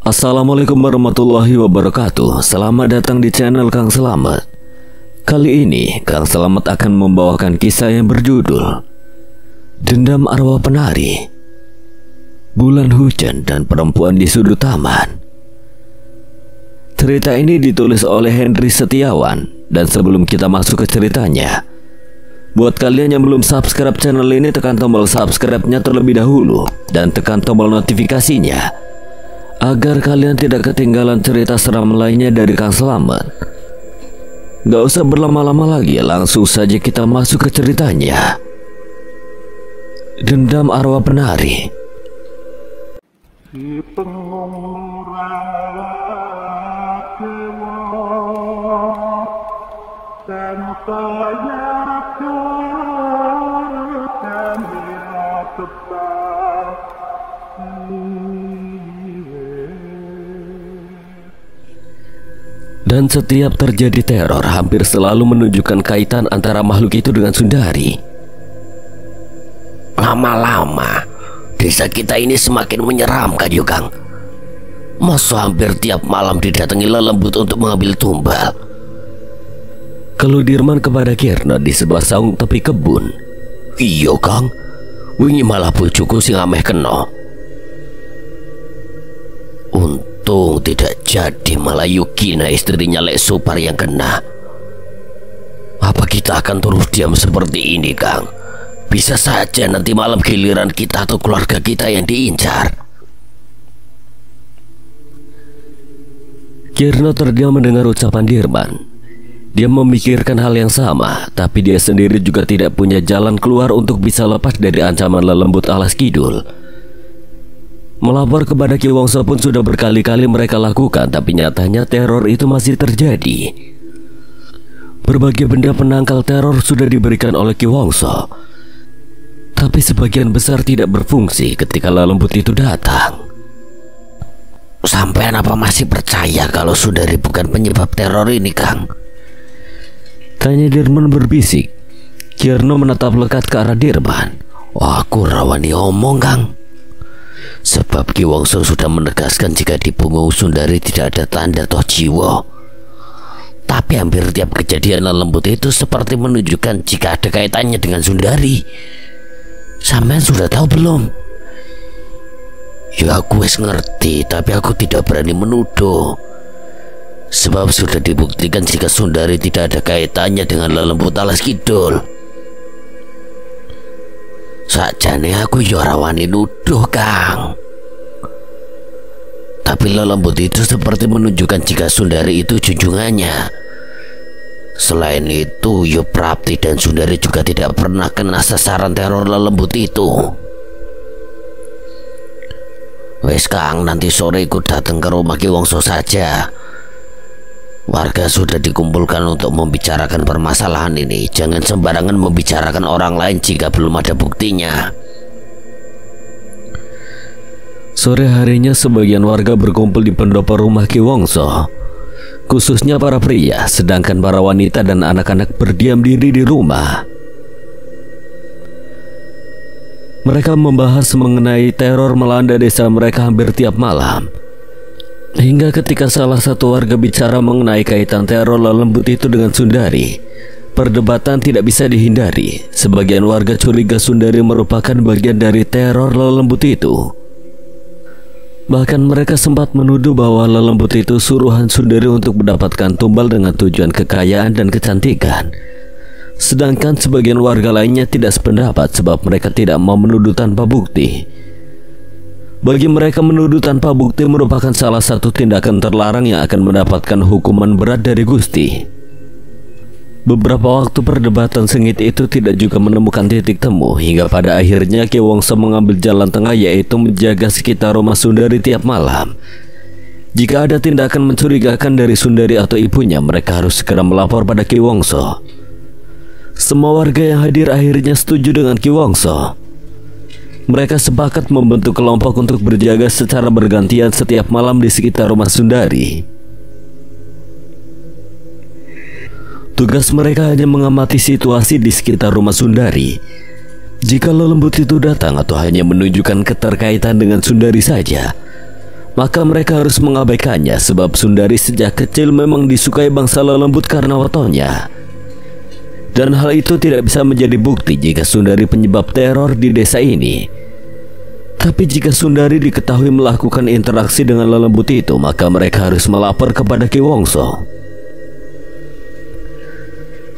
Assalamualaikum warahmatullahi wabarakatuh. Selamat datang di channel Kang Selamat. Kali ini Kang Selamat akan membawakan kisah yang berjudul Dendam Arwah Penari, Bulan Hujan dan Perempuan di Sudut Taman. Cerita ini ditulis oleh Henry Setiawan. Dan sebelum kita masuk ke ceritanya, buat kalian yang belum subscribe channel ini, tekan tombol subscribe-nya terlebih dahulu dan tekan tombol notifikasinya agar kalian tidak ketinggalan cerita seram lainnya dari Kang Selamat. Gak usah berlama-lama lagi, langsung saja kita masuk ke ceritanya. Dendam Arwah Penari. Si Dan setiap terjadi teror, hampir selalu menunjukkan kaitan antara makhluk itu dengan Sundari. Lama-lama desa kita ini semakin menyeramkan, Kang. Masa hampir tiap malam didatangi lelembut untuk mengambil tumbal. Kalau Dirman kepada Kirna di sebelah saung tepi kebun. Iya, Kang. Wingi malah bojoku sing ameh kena. Untung tidak jadi, malah Yukina istrinya Lek Supar yang kena. Apa kita akan terus diam seperti ini, Kang? Bisa saja nanti malam giliran kita atau keluarga kita yang diincar. Kirna terdiam mendengar ucapan Dirman. Dia memikirkan hal yang sama, tapi dia sendiri juga tidak punya jalan keluar untuk bisa lepas dari ancaman lelembut alas kidul. Melapor kepada Ki Wongso pun sudah berkali-kali mereka lakukan, tapi nyatanya teror itu masih terjadi. Berbagai benda penangkal teror sudah diberikan oleh Ki Wongso, tapi sebagian besar tidak berfungsi ketika lelembut itu datang. Sampean apa masih percaya kalau Sundari bukan penyebab teror ini, Kang? Tanya Dirman berbisik. Kirno menatap lekat ke arah Dirman. Aku rawani omong, Kang. Sebab Ki Wongso sudah menegaskan jika di punggung Sundari tidak ada tanda toh jiwa. Tapi hampir tiap kejadian lembut itu seperti menunjukkan jika ada kaitannya dengan Sundari. Sampean sudah tahu belum? Ya aku wis ngerti, tapi aku tidak berani menuduh. Sebab sudah dibuktikan jika Sundari tidak ada kaitannya dengan lelembut alas kidul. Sakjane aku ya ora wani nuduh, Kang. Tapi lelembut itu seperti menunjukkan jika Sundari itu junjungannya. Selain itu, Prapti dan Sundari juga tidak pernah kena sasaran teror lelembut itu. Wes, Kang, nanti sore ikut datang ke rumah Ki Wongso saja. Warga sudah dikumpulkan untuk membicarakan permasalahan ini. Jangan sembarangan membicarakan orang lain jika belum ada buktinya. Sore harinya sebagian warga berkumpul di pendopo rumah Ki Wongso, khususnya para pria, sedangkan para wanita dan anak-anak berdiam diri di rumah. Mereka membahas mengenai teror melanda desa mereka hampir tiap malam. Hingga ketika salah satu warga bicara mengenai kaitan teror lelembut itu dengan Sundari, perdebatan tidak bisa dihindari. Sebagian warga curiga Sundari merupakan bagian dari teror lelembut itu. Bahkan mereka sempat menuduh bahwa lelembut itu suruhan Sundari untuk mendapatkan tumbal dengan tujuan kekayaan dan kecantikan. Sedangkan sebagian warga lainnya tidak sependapat sebab mereka tidak mau menuduh tanpa bukti. Bagi mereka, menuduh tanpa bukti merupakan salah satu tindakan terlarang yang akan mendapatkan hukuman berat dari Gusti. Beberapa waktu perdebatan sengit itu tidak juga menemukan titik temu, hingga pada akhirnya Ki Wongso mengambil jalan tengah, yaitu menjaga sekitar rumah Sundari tiap malam. Jika ada tindakan mencurigakan dari Sundari atau ibunya, mereka harus segera melapor pada Ki Wongso. Semua warga yang hadir akhirnya setuju dengan Ki Wongso. Mereka sepakat membentuk kelompok untuk berjaga secara bergantian setiap malam di sekitar rumah Sundari. Tugas mereka hanya mengamati situasi di sekitar rumah Sundari. Jika lelembut itu datang atau hanya menunjukkan keterkaitan dengan Sundari saja, maka mereka harus mengabaikannya sebab Sundari sejak kecil memang disukai bangsa lelembut karena wetonya. Dan hal itu tidak bisa menjadi bukti jika Sundari penyebab teror di desa ini. Tapi jika Sundari diketahui melakukan interaksi dengan lelembut itu, maka mereka harus melapor kepada Ki Wongso.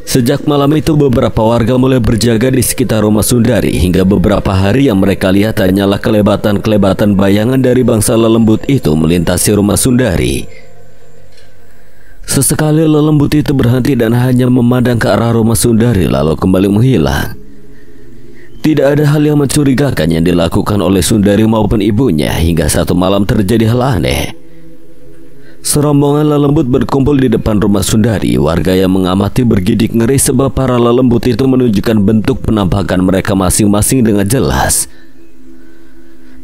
Sejak malam itu beberapa warga mulai berjaga di sekitar rumah Sundari hingga beberapa hari yang mereka lihat hanyalah kelebatan-kelebatan bayangan dari bangsa lelembut itu melintasi rumah Sundari. Sesekali lelembut itu berhenti dan hanya memandang ke arah rumah Sundari lalu kembali menghilang. Tidak ada hal yang mencurigakan yang dilakukan oleh Sundari maupun ibunya hingga satu malam terjadi hal aneh. Serombongan lelembut berkumpul di depan rumah Sundari. Warga yang mengamati bergidik ngeri sebab para lelembut itu menunjukkan bentuk penampakan mereka masing-masing dengan jelas.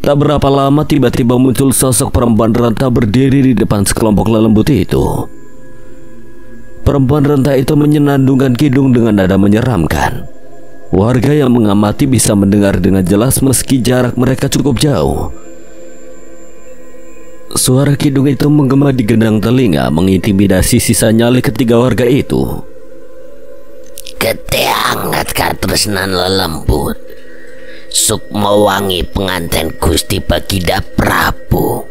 Tak berapa lama tiba-tiba muncul sosok perempuan renta berdiri di depan sekelompok lelembut itu. Perempuan renta itu menyenandungkan kidung dengan nada menyeramkan. Warga yang mengamati bisa mendengar dengan jelas meski jarak mereka cukup jauh. Suara kidung itu menggema di gendang telinga, mengintimidasi sisa nyali ketiga warga itu. Keteangat katresnan lelembut, sukma wangi penganten Gusti Baginda Prabu,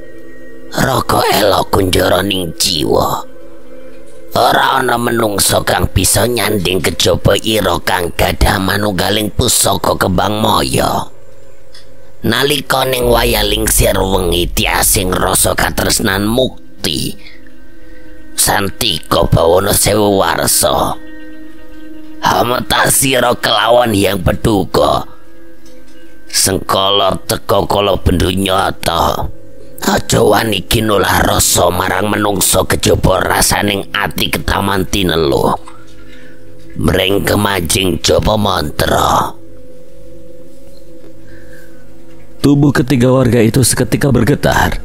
roko elok kunjoro ning jiwa. Ora ana menungso kang bisa nyanding kejaba ira kang gadah manunggaling pusaka kembang maya. Nalika ning wayah lingsir wengi tiasing rasa katresnan mukti santika bawana sewu warsa hameta sira kelawan yang peduka sengkala teka kala bendu nyata aja wani kinulah rasa marang menungso kejaba rasaning ati ketaman tinelu mring kemajing jaba mantra. Tubuh ketiga warga itu seketika bergetar.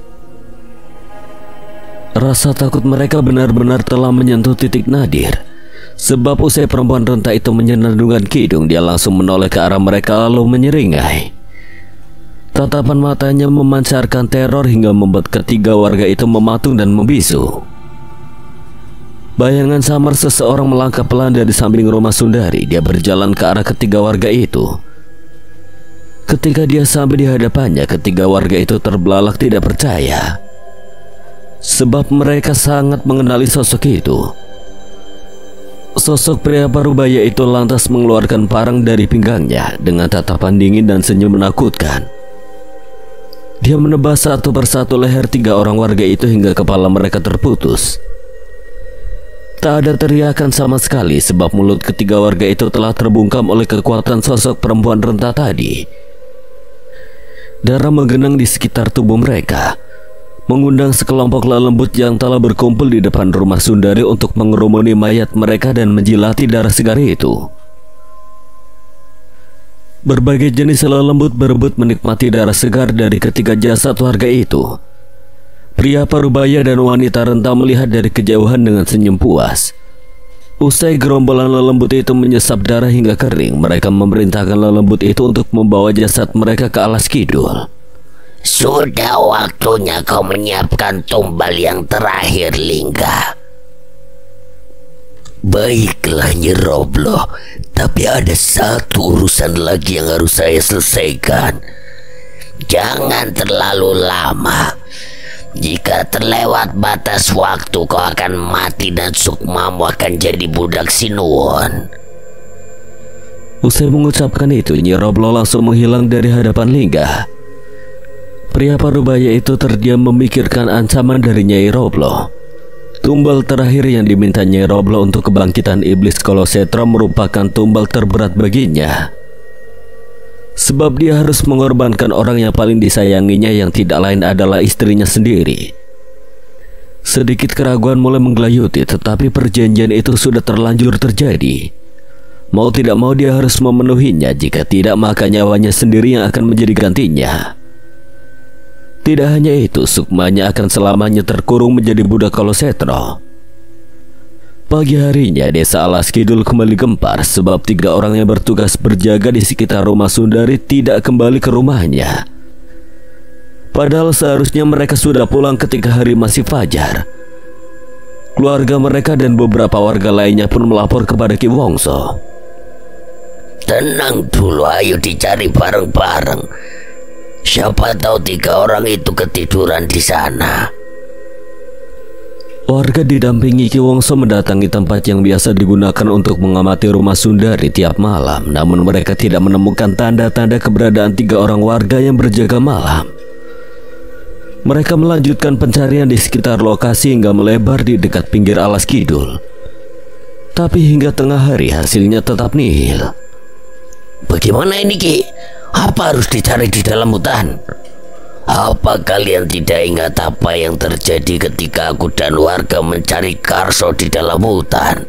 Rasa takut mereka benar-benar telah menyentuh titik nadir. Sebab usai perempuan renta itu menyenandungkan kidung, dia langsung menoleh ke arah mereka lalu menyeringai. Tatapan matanya memancarkan teror hingga membuat ketiga warga itu mematung dan membisu. Bayangan samar seseorang melangkah pelan dari samping rumah Sundari. Dia berjalan ke arah ketiga warga itu. Ketika dia sampai di hadapannya, ketiga warga itu terbelalak tidak percaya. Sebab mereka sangat mengenali sosok itu. Sosok pria parubaya itu lantas mengeluarkan parang dari pinggangnya dengan tatapan dingin dan senyum menakutkan. Dia menebas satu persatu leher tiga orang warga itu hingga kepala mereka terputus. Tak ada teriakan sama sekali sebab mulut ketiga warga itu telah terbungkam oleh kekuatan sosok perempuan renta tadi. Darah menggenang di sekitar tubuh mereka, mengundang sekelompok lelembut yang telah berkumpul di depan rumah Sundari untuk mengerumuni mayat mereka dan menjilati darah segar itu. Berbagai jenis lelembut berebut menikmati darah segar dari ketiga jasad warga itu. Pria parubaya dan wanita renta melihat dari kejauhan dengan senyum puas. Usai gerombolan lelembut itu menyesap darah hingga kering, mereka memerintahkan lelembut itu untuk membawa jasad mereka ke alas kidul. Sudah waktunya kau menyiapkan tumbal yang terakhir, Lingga. Baiklah, Nyi Roblo, tapi ada satu urusan lagi yang harus saya selesaikan. Jangan terlalu lama. Jika terlewat batas waktu, kau akan mati dan sukmamu akan jadi budak Sinuwun. Usai mengucapkan itu, Nyi Roblo langsung menghilang dari hadapan Lingga. Pria parubaya itu terdiam memikirkan ancaman dari Nyai Roblo. Tumbal terakhir yang diminta Nyai Roblo untuk kebangkitan iblis Kolosetra merupakan tumbal terberat baginya. Sebab dia harus mengorbankan orang yang paling disayanginya yang tidak lain adalah istrinya sendiri. Sedikit keraguan mulai menggelayuti, tetapi perjanjian itu sudah terlanjur terjadi. Mau tidak mau dia harus memenuhinya, jika tidak maka nyawanya sendiri yang akan menjadi gantinya. Tidak hanya itu, sukmanya akan selamanya terkurung menjadi budak Kolosetro. Pagi harinya desa Alas Kidul kembali gempar sebab tiga orang yang bertugas berjaga di sekitar rumah Sundari tidak kembali ke rumahnya. Padahal seharusnya mereka sudah pulang ketika hari masih fajar. Keluarga mereka dan beberapa warga lainnya pun melapor kepada Ki Wongso. Tenang dulu, ayo dicari bareng-bareng. Siapa tahu 3 orang itu ketiduran di sana. Warga didampingi Ki Wongso mendatangi tempat yang biasa digunakan untuk mengamati rumah Sundari tiap malam. Namun mereka tidak menemukan tanda-tanda keberadaan 3 orang warga yang berjaga malam. Mereka melanjutkan pencarian di sekitar lokasi hingga melebar di dekat pinggir alas kidul. Tapi hingga tengah hari hasilnya tetap nihil. Bagaimana ini, Ki? Apa harus dicari di dalam hutan? Apa kalian tidak ingat apa yang terjadi ketika aku dan warga mencari Karso di dalam hutan?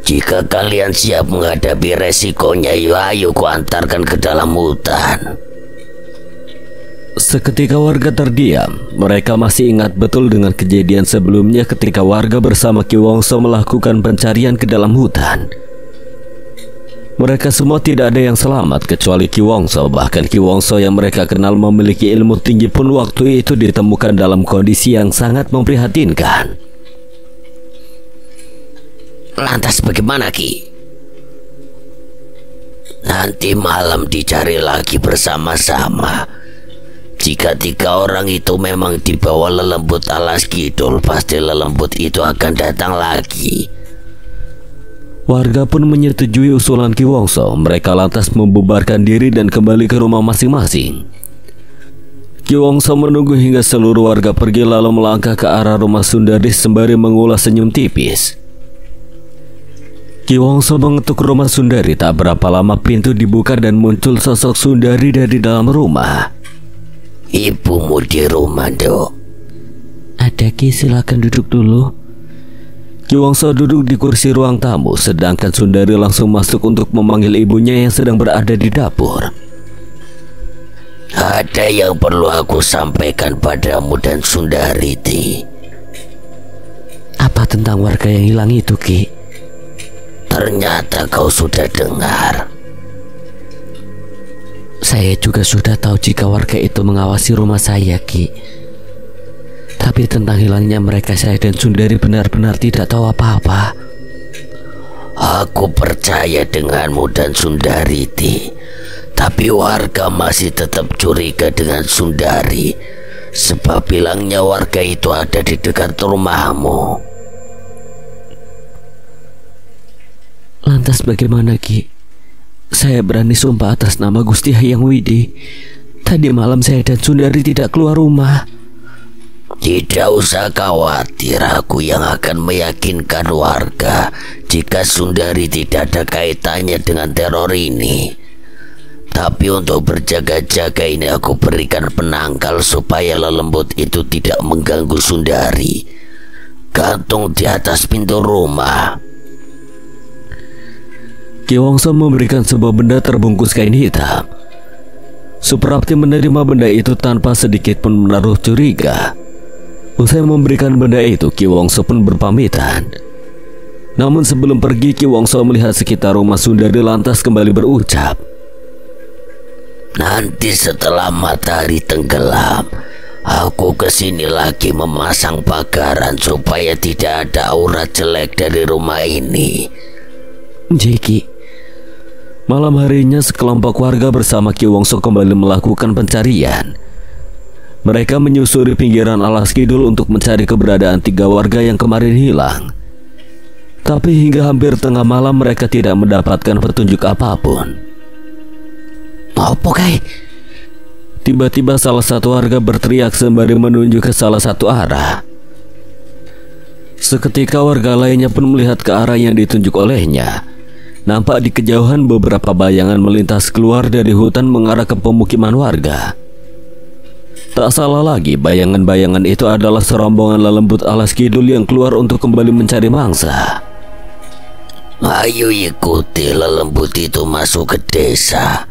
Jika kalian siap menghadapi resikonya, ayo kuantarkan ke dalam hutan. Seketika warga terdiam. Mereka masih ingat betul dengan kejadian sebelumnya ketika warga bersama Ki Wongso melakukan pencarian ke dalam hutan. Mereka semua tidak ada yang selamat kecuali Ki Wongso. Bahkan Ki Wongso yang mereka kenal memiliki ilmu tinggi pun waktu itu ditemukan dalam kondisi yang sangat memprihatinkan. Lantas bagaimana, Ki? Nanti malam dicari lagi bersama-sama. Jika 3 orang itu memang dibawa lelembut alas kidul, pasti lelembut itu akan datang lagi. Warga pun menyetujui usulan Ki Wongso. Mereka lantas membubarkan diri dan kembali ke rumah masing-masing. Ki Wongso menunggu hingga seluruh warga pergi lalu melangkah ke arah rumah Sundari sembari mengulas senyum tipis. Ki Wongso mengetuk rumah Sundari. Tak berapa lama pintu dibuka dan muncul sosok Sundari dari dalam rumah. Ibumu di rumah, Dok? Ada, Ki, silakan duduk dulu. Ki Wongso duduk di kursi ruang tamu, sedangkan Sundari langsung masuk untuk memanggil ibunya yang sedang berada di dapur. Ada yang perlu aku sampaikan padamu dan Sundariti. Apa tentang warga yang hilang itu, Ki? Ternyata kau sudah dengar. Saya juga sudah tahu jika warga itu mengawasi rumah saya, Ki. Tapi tentang hilangnya mereka, saya dan Sundari benar-benar tidak tahu apa-apa. Aku percaya denganmu dan Sundariti, tapi warga masih tetap curiga dengan Sundari, sebab hilangnya warga itu ada di dekat rumahmu. Lantas bagaimana, Ki? Saya berani sumpah atas nama Gusti Hyang Widi. Tadi malam saya dan Sundari tidak keluar rumah. Tidak usah khawatir, aku yang akan meyakinkan warga jika Sundari tidak ada kaitannya dengan teror ini. Tapi untuk berjaga-jaga ini aku berikan penangkal supaya lelembut itu tidak mengganggu Sundari. Gantung di atas pintu rumah. Ki Wongso memberikan sebuah benda terbungkus kain hitam. Suprapti menerima benda itu tanpa sedikit pun menaruh curiga. Usai memberikan benda itu, Ki Wongso pun berpamitan. Namun sebelum pergi, Ki Wongso melihat sekitar rumah Sundari lantas kembali berucap, nanti setelah matahari tenggelam, aku kesini lagi memasang pagaran supaya tidak ada aura jelek dari rumah ini. Ki. Malam harinya sekelompok warga bersama Ki Wongso kembali melakukan pencarian. Mereka menyusuri pinggiran alas kidul untuk mencari keberadaan 3 warga yang kemarin hilang. Tapi hingga hampir tengah malam mereka tidak mendapatkan petunjuk apapun. Apa, Kai? Tiba-tiba salah satu warga berteriak sembari menunjuk ke salah satu arah. Seketika warga lainnya pun melihat ke arah yang ditunjuk olehnya. Nampak di kejauhan beberapa bayangan melintas keluar dari hutan mengarah ke pemukiman warga. Tak salah lagi, bayangan-bayangan itu adalah serombongan lelembut alas kidul yang keluar untuk kembali mencari mangsa. Ayo ikuti lelembut itu masuk ke desa.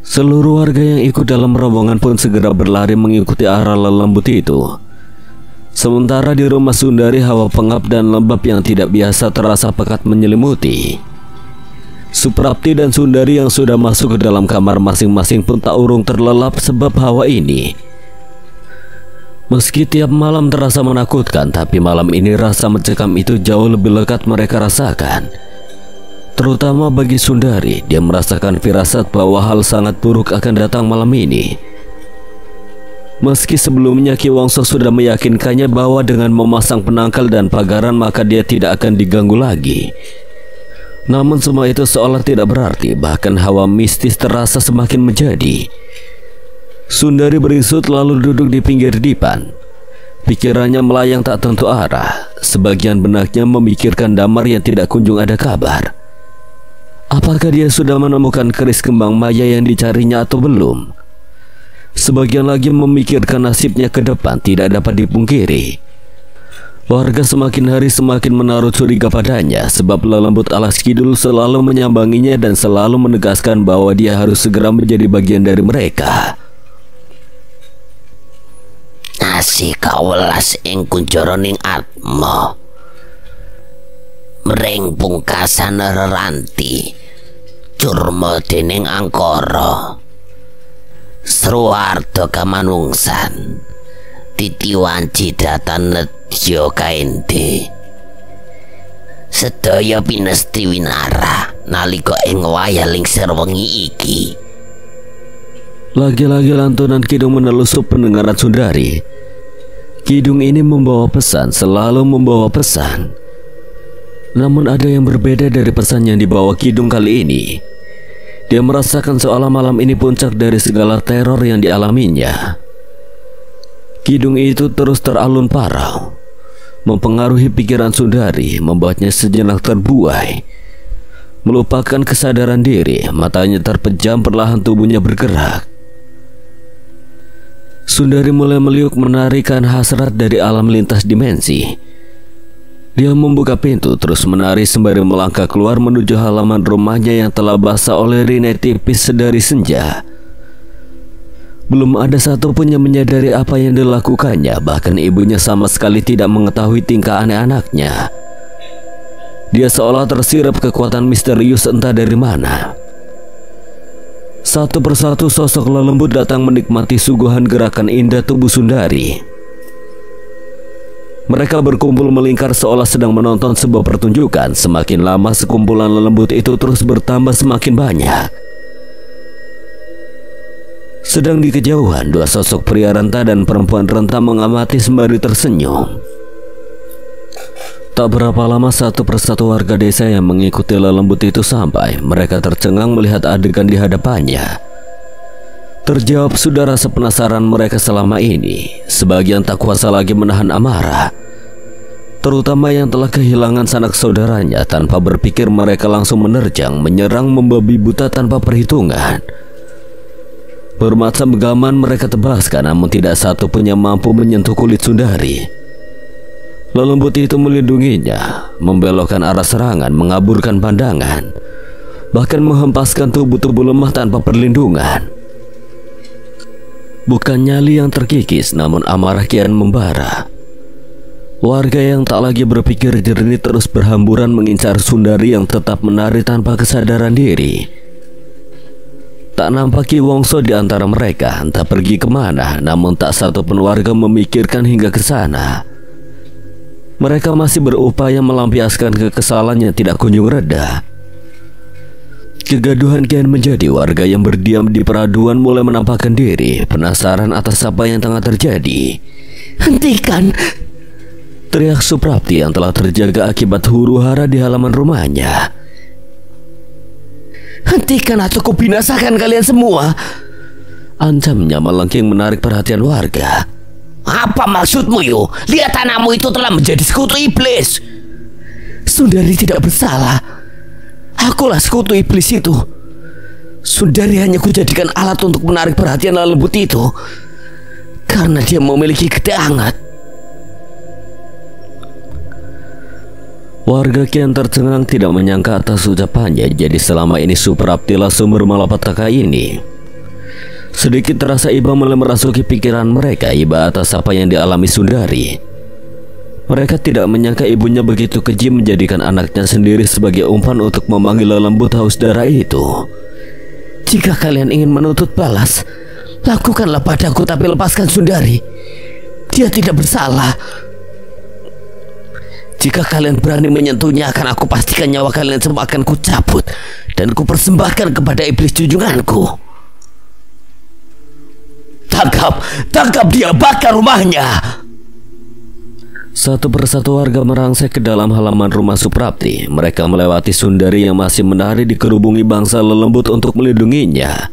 Seluruh warga yang ikut dalam rombongan pun segera berlari mengikuti arah lelembut itu. Sementara di rumah Sundari, hawa pengap dan lembab yang tidak biasa terasa pekat menyelimuti. Suprapti dan Sundari yang sudah masuk ke dalam kamar masing-masing pun tak urung terlelap sebab hawa ini. Meski tiap malam terasa menakutkan, tapi malam ini rasa mencekam itu jauh lebih lekat mereka rasakan. Terutama bagi Sundari, dia merasakan firasat bahwa hal sangat buruk akan datang malam ini. Meski sebelumnya Ki Wongso sudah meyakinkannya bahwa dengan memasang penangkal dan pagaran maka dia tidak akan diganggu lagi. Namun semua itu seolah tidak berarti, bahkan hawa mistis terasa semakin menjadi. Sundari berisut lalu duduk di pinggir dipan. Pikirannya melayang tak tentu arah. Sebagian benaknya memikirkan Damar yang tidak kunjung ada kabar. Apakah dia sudah menemukan keris kembang maya yang dicarinya atau belum? Sebagian lagi memikirkan nasibnya ke depan. Tidak dapat dipungkiri, warga semakin hari semakin menaruh curiga padanya, sebab lelembut alas kidul selalu menyambanginya dan selalu menegaskan bahwa dia harus segera menjadi bagian dari mereka. Nasi kawelas ing kunjaraning atma, mring pungkasan reranti, curma dening angkara, sruwarda kamanungsan, titiwanci datan nedya kaende. Sedaya pinesti winara nalika ing wayaling serwengi iki. Lagi-lagi lantunan kidung menelusup pendengaran Sundari. Kidung ini membawa pesan, selalu membawa pesan. Namun ada yang berbeda dari pesan yang dibawa kidung kali ini. Dia merasakan seolah malam ini puncak dari segala teror yang dialaminya. Kidung itu terus teralun parau, mempengaruhi pikiran Sundari, membuatnya sejenak terbuai, melupakan kesadaran diri. Matanya terpejam, perlahan tubuhnya bergerak. Sundari mulai meliuk menarikan hasrat dari alam lintas dimensi. Dia membuka pintu terus menari sembari melangkah keluar menuju halaman rumahnya yang telah basah oleh rinai tipis sedari senja. Belum ada satupun yang menyadari apa yang dilakukannya, bahkan ibunya sama sekali tidak mengetahui tingkah aneh anaknya. Dia seolah tersirap kekuatan misterius entah dari mana. Satu persatu sosok lelembut datang menikmati suguhan gerakan indah tubuh Sundari. Mereka berkumpul melingkar seolah sedang menonton sebuah pertunjukan. Semakin lama sekumpulan lelembut itu terus bertambah semakin banyak. Sedang di kejauhan, dua sosok pria renta dan perempuan renta mengamati sembari tersenyum. Tak berapa lama satu persatu warga desa yang mengikuti lelembut itu sampai. Mereka tercengang melihat adegan di hadapannya. Terjawab sudah rasa penasaran mereka selama ini. Sebagian tak kuasa lagi menahan amarah, terutama yang telah kehilangan sanak saudaranya. Tanpa berpikir mereka langsung menerjang, menyerang, membabi buta tanpa perhitungan. Bermacam gaman mereka tebaskan, namun tidak satu pun yang mampu menyentuh kulit Sundari. Lelembut itu melindunginya, membelokkan arah serangan, mengaburkan pandangan, bahkan menghempaskan tubuh-tubuh lemah tanpa perlindungan. Bukan nyali yang terkikis, namun amarah kian membara. Warga yang tak lagi berpikir jernih terus berhamburan mengincar Sundari yang tetap menari tanpa kesadaran diri. Tak nampak Ki Wongso di antara mereka, entah pergi kemana, namun tak satu pun warga memikirkan hingga ke sana. Mereka masih berupaya melampiaskan kekesalan yang tidak kunjung reda. Kegaduhan kian menjadi. Warga yang berdiam di peraduan mulai menampakkan diri, penasaran atas apa yang tengah terjadi. Hentikan! Teriak Suprapti yang telah terjaga akibat huru-hara di halaman rumahnya. Hentikan atau kubinasakan kalian semua! Ancamnya melengking menarik perhatian warga. Apa maksudmu, Yu? Lihat anakmu itu telah menjadi sekutu iblis. Sundari tidak bersalah. Akulah sekutu iblis itu. Sundari hanya kujadikan alat untuk menarik perhatian lelembut itu karena dia memiliki gede hangat. Warga kian tercengang, tidak menyangka atas ucapannya. Jadi selama ini Supraptilah sumber malapetaka ini. Sedikit terasa iba mulai merasuki pikiran mereka, iba atas apa yang dialami Sundari. Mereka tidak menyangka ibunya begitu keji menjadikan anaknya sendiri sebagai umpan untuk memanggil lelembut haus darah itu. Jika kalian ingin menuntut balas, lakukanlah padaku, tapi lepaskan Sundari. Dia tidak bersalah. Jika kalian berani menyentuhnya, akan aku pastikan nyawa kalian semua akan kucabut dan kupersembahkan kepada iblis junjunganku. Tangkap dia, bakar rumahnya. Satu persatu warga merangsek ke dalam halaman rumah Suprapti. Mereka melewati Sundari yang masih menari dikerubungi bangsa lelembut untuk melindunginya.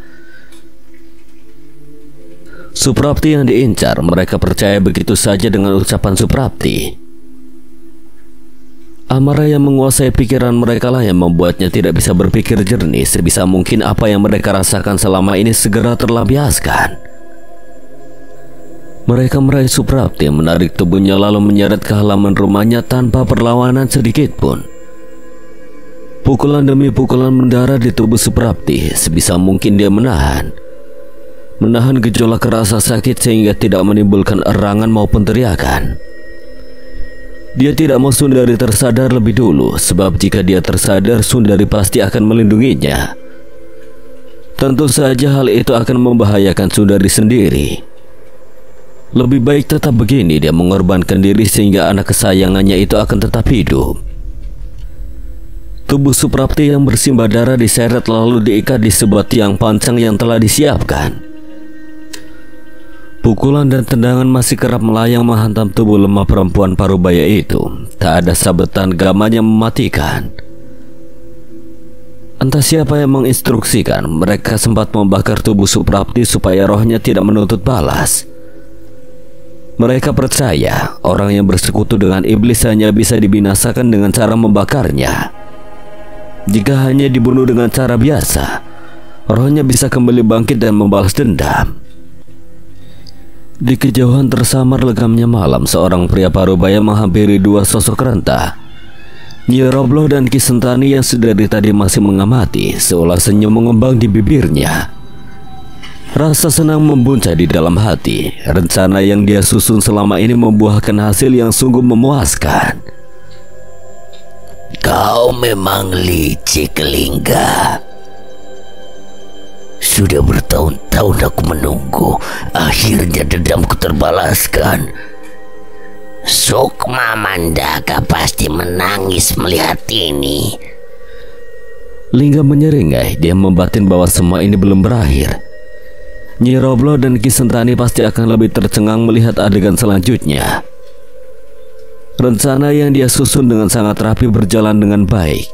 Suprapti yang diincar, mereka percaya begitu saja dengan ucapan Suprapti. Amarah yang menguasai pikiran mereka lah yang membuatnya tidak bisa berpikir jernih. Sebisa mungkin apa yang mereka rasakan selama ini segera terlampiaskan. Mereka meraih Suprapti, menarik tubuhnya lalu menyeret ke halaman rumahnya tanpa perlawanan sedikit pun. Pukulan demi pukulan mendarah di tubuh Suprapti. Sebisa mungkin dia menahan gejolak rasa sakit sehingga tidak menimbulkan erangan maupun teriakan. Dia tidak mau Sundari tersadar lebih dulu, sebab jika dia tersadar, Sundari pasti akan melindunginya. Tentu saja hal itu akan membahayakan Sundari sendiri. Lebih baik tetap begini, dia mengorbankan diri sehingga anak kesayangannya itu akan tetap hidup. Tubuh Suprapti yang bersimbah darah diseret lalu diikat di sebuah tiang pancang yang telah disiapkan. Pukulan dan tendangan masih kerap melayang menghantam tubuh lemah perempuan parubaya itu. Tak ada sabetan gaman yang mematikan. Entah siapa yang menginstruksikan, mereka sempat membakar tubuh Suprapti supaya rohnya tidak menuntut balas. Mereka percaya orang yang bersekutu dengan iblis hanya bisa dibinasakan dengan cara membakarnya. Jika hanya dibunuh dengan cara biasa, rohnya bisa kembali bangkit dan membalas dendam. Di kejauhan tersamar legamnya malam, seorang pria parubaya menghampiri dua sosok renta. Nyi Robloh dan Ki Sentani yang sedari tadi masih mengamati, seolah senyum mengembang di bibirnya. Rasa senang membuncah di dalam hati. Rencana yang dia susun selama ini membuahkan hasil yang sungguh memuaskan. Kau memang licik, Lingga. Sudah bertahun-tahun aku menunggu. Akhirnya dendamku terbalaskan. Sukma Mandaka pasti menangis melihat ini. Lingga menyeringai. Dia membatin bahwa semua ini belum berakhir. Nyi Robloh dan Ki Sentani pasti akan lebih tercengang melihat adegan selanjutnya. Rencana yang dia susun dengan sangat rapi berjalan dengan baik.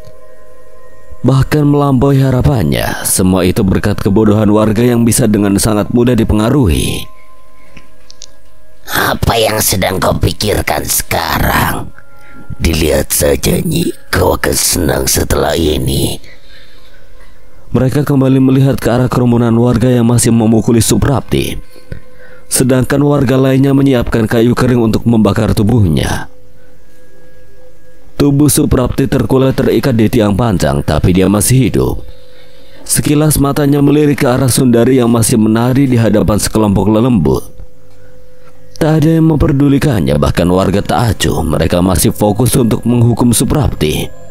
Bahkan melampaui harapannya. Semua itu berkat kebodohan warga yang bisa dengan sangat mudah dipengaruhi. Apa yang sedang kau pikirkan sekarang? Dilihat saja, Nyi, kau akan senang setelah ini. Mereka kembali melihat ke arah kerumunan warga yang masih memukuli Suprapti. Sedangkan warga lainnya menyiapkan kayu kering untuk membakar tubuhnya. Tubuh Suprapti terkulai terikat di tiang pancang, tapi dia masih hidup. Sekilas matanya melirik ke arah Sundari yang masih menari di hadapan sekelompok lelembut. Tak ada yang memperdulikannya, bahkan warga tak acuh. Mereka masih fokus untuk menghukum Suprapti.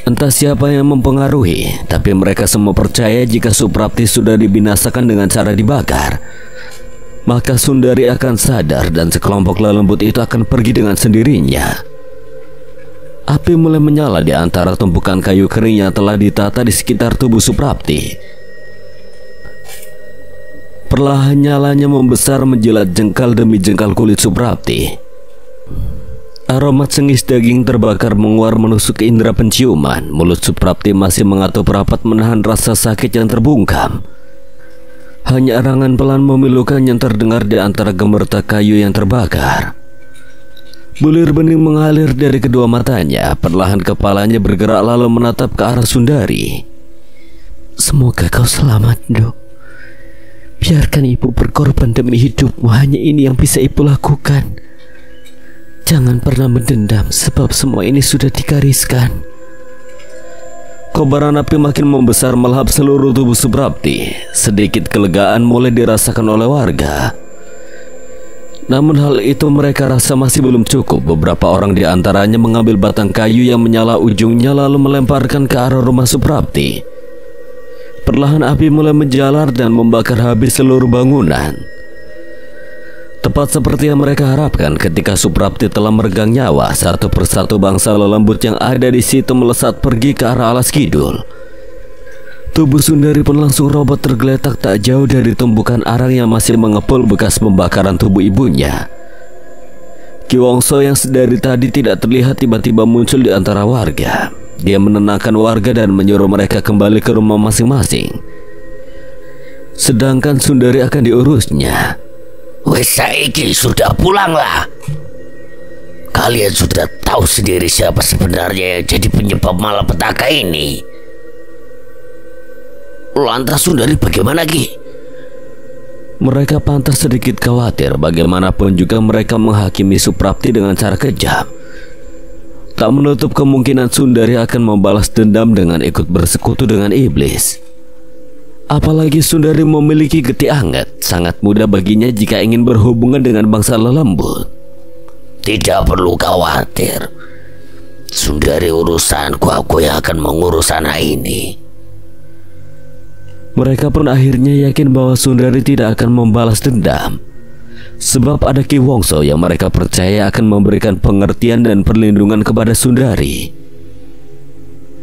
Entah siapa yang mempengaruhi, tapi mereka semua percaya jika Suprapti sudah dibinasakan dengan cara dibakar, maka Sundari akan sadar dan sekelompok lelembut itu akan pergi dengan sendirinya. Api mulai menyala di antara tumpukan kayu kering yang telah ditata di sekitar tubuh Suprapti. Perlahan nyalanya membesar menjilat jengkal demi jengkal kulit Suprapti. Aroma cengis daging terbakar menguar menusuk ke indera penciuman. Mulut Suprapti masih mengatup rapat menahan rasa sakit yang terbungkam. Hanya erangan pelan memilukan yang terdengar di antara gemertak kayu yang terbakar. Bulir bening mengalir dari kedua matanya. Perlahan kepalanya bergerak lalu menatap ke arah Sundari. Semoga kau selamat, Dok. Biarkan ibu berkorban demi hidupmu. Hanya ini yang bisa ibu lakukan. Jangan pernah mendendam, sebab semua ini sudah digariskan. Kobaran api makin membesar melahap seluruh tubuh Suprapti. Sedikit kelegaan mulai dirasakan oleh warga. Namun hal itu mereka rasa masih belum cukup. Beberapa orang di antaranya mengambil batang kayu yang menyala ujungnya lalu melemparkan ke arah rumah Suprapti. Perlahan api mulai menjalar dan membakar habis seluruh bangunan. Tepat seperti yang mereka harapkan, ketika Suprapti telah meregang nyawa, satu persatu bangsa lelembut yang ada di situ melesat pergi ke arah alas kidul. Tubuh Sundari pun langsung robot tergeletak tak jauh dari tumpukan arang yang masih mengepul bekas pembakaran tubuh ibunya. Ki Wongso yang dari tadi tidak terlihat tiba-tiba muncul di antara warga. Dia menenangkan warga dan menyuruh mereka kembali ke rumah masing-masing. Sedangkan Sundari akan diurusnya. Wes saiki sudah pulanglah. Kalian sudah tahu sendiri siapa sebenarnya yang jadi penyebab malapetaka ini. Lantas Sundari bagaimana, Ki? Mereka pantas sedikit khawatir. Bagaimanapun juga mereka menghakimi Suprapti dengan cara kejam. Tak menutup kemungkinan Sundari akan membalas dendam dengan ikut bersekutu dengan iblis. Apalagi Sundari memiliki getih anget. Sangat mudah baginya jika ingin berhubungan dengan bangsa lelembut. Tidak perlu khawatir. Sundari urusanku, aku yang akan mengurus anak ini. Mereka pun akhirnya yakin bahwa Sundari tidak akan membalas dendam. Sebab ada Ki Wongso yang mereka percaya akan memberikan pengertian dan perlindungan kepada Sundari.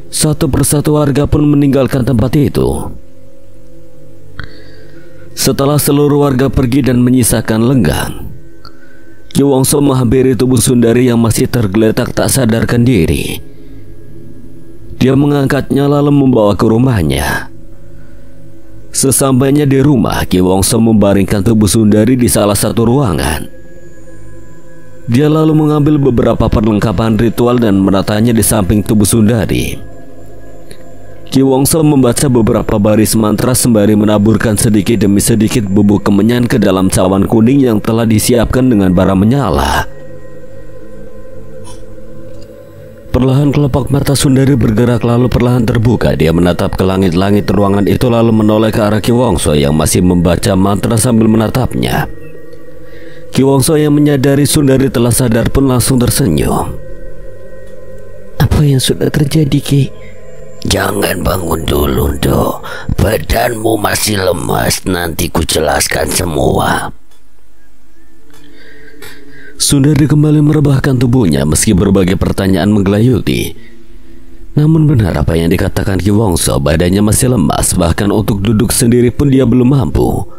Satu persatu warga pun meninggalkan tempat itu. Setelah seluruh warga pergi dan menyisakan Lenggang, Ki Wongso menghampiri tubuh Sundari yang masih tergeletak tak sadarkan diri. Dia mengangkatnya lalu membawa ke rumahnya. Sesampainya di rumah, Ki Wongso membaringkan tubuh Sundari di salah satu ruangan. Dia lalu mengambil beberapa perlengkapan ritual dan menatanya di samping tubuh Sundari. Ki Wongso membaca beberapa baris mantra sembari menaburkan sedikit demi sedikit bubuk kemenyan ke dalam cawan kuning yang telah disiapkan dengan bara menyala. Perlahan kelopak mata Sundari bergerak lalu perlahan terbuka. Dia menatap ke langit-langit ruangan itu lalu menoleh ke arah Ki Wongso yang masih membaca mantra sambil menatapnya. Ki Wongso yang menyadari Sundari telah sadar pun langsung tersenyum. Apa yang sudah terjadi, Ki? Jangan bangun dulu, Dok. Badanmu masih lemas. Nanti ku jelaskan semua. Sundari kembali merebahkan tubuhnya meski berbagai pertanyaan menggelayuti. Namun benar apa yang dikatakan Ki Wongso, badannya masih lemas, bahkan untuk duduk sendiri pun dia belum mampu.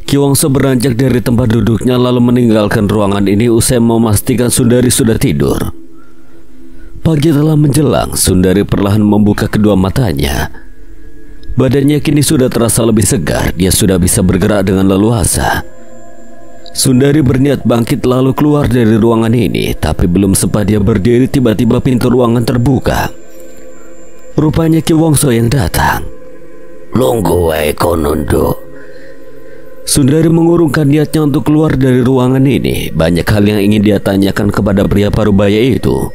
Ki Wongso beranjak dari tempat duduknya lalu meninggalkan ruangan ini usai memastikan Sundari sudah tidur. Pagi telah menjelang, Sundari perlahan membuka kedua matanya. Badannya kini sudah terasa lebih segar, dia sudah bisa bergerak dengan leluasa. Sundari berniat bangkit lalu keluar dari ruangan ini, tapi belum sempat dia berdiri tiba-tiba pintu ruangan terbuka. Rupanya Ki Wongso yang datang. Lungguh wae konon, Dok. Sundari mengurungkan niatnya untuk keluar dari ruangan ini. Banyak hal yang ingin dia tanyakan kepada pria parubaya itu,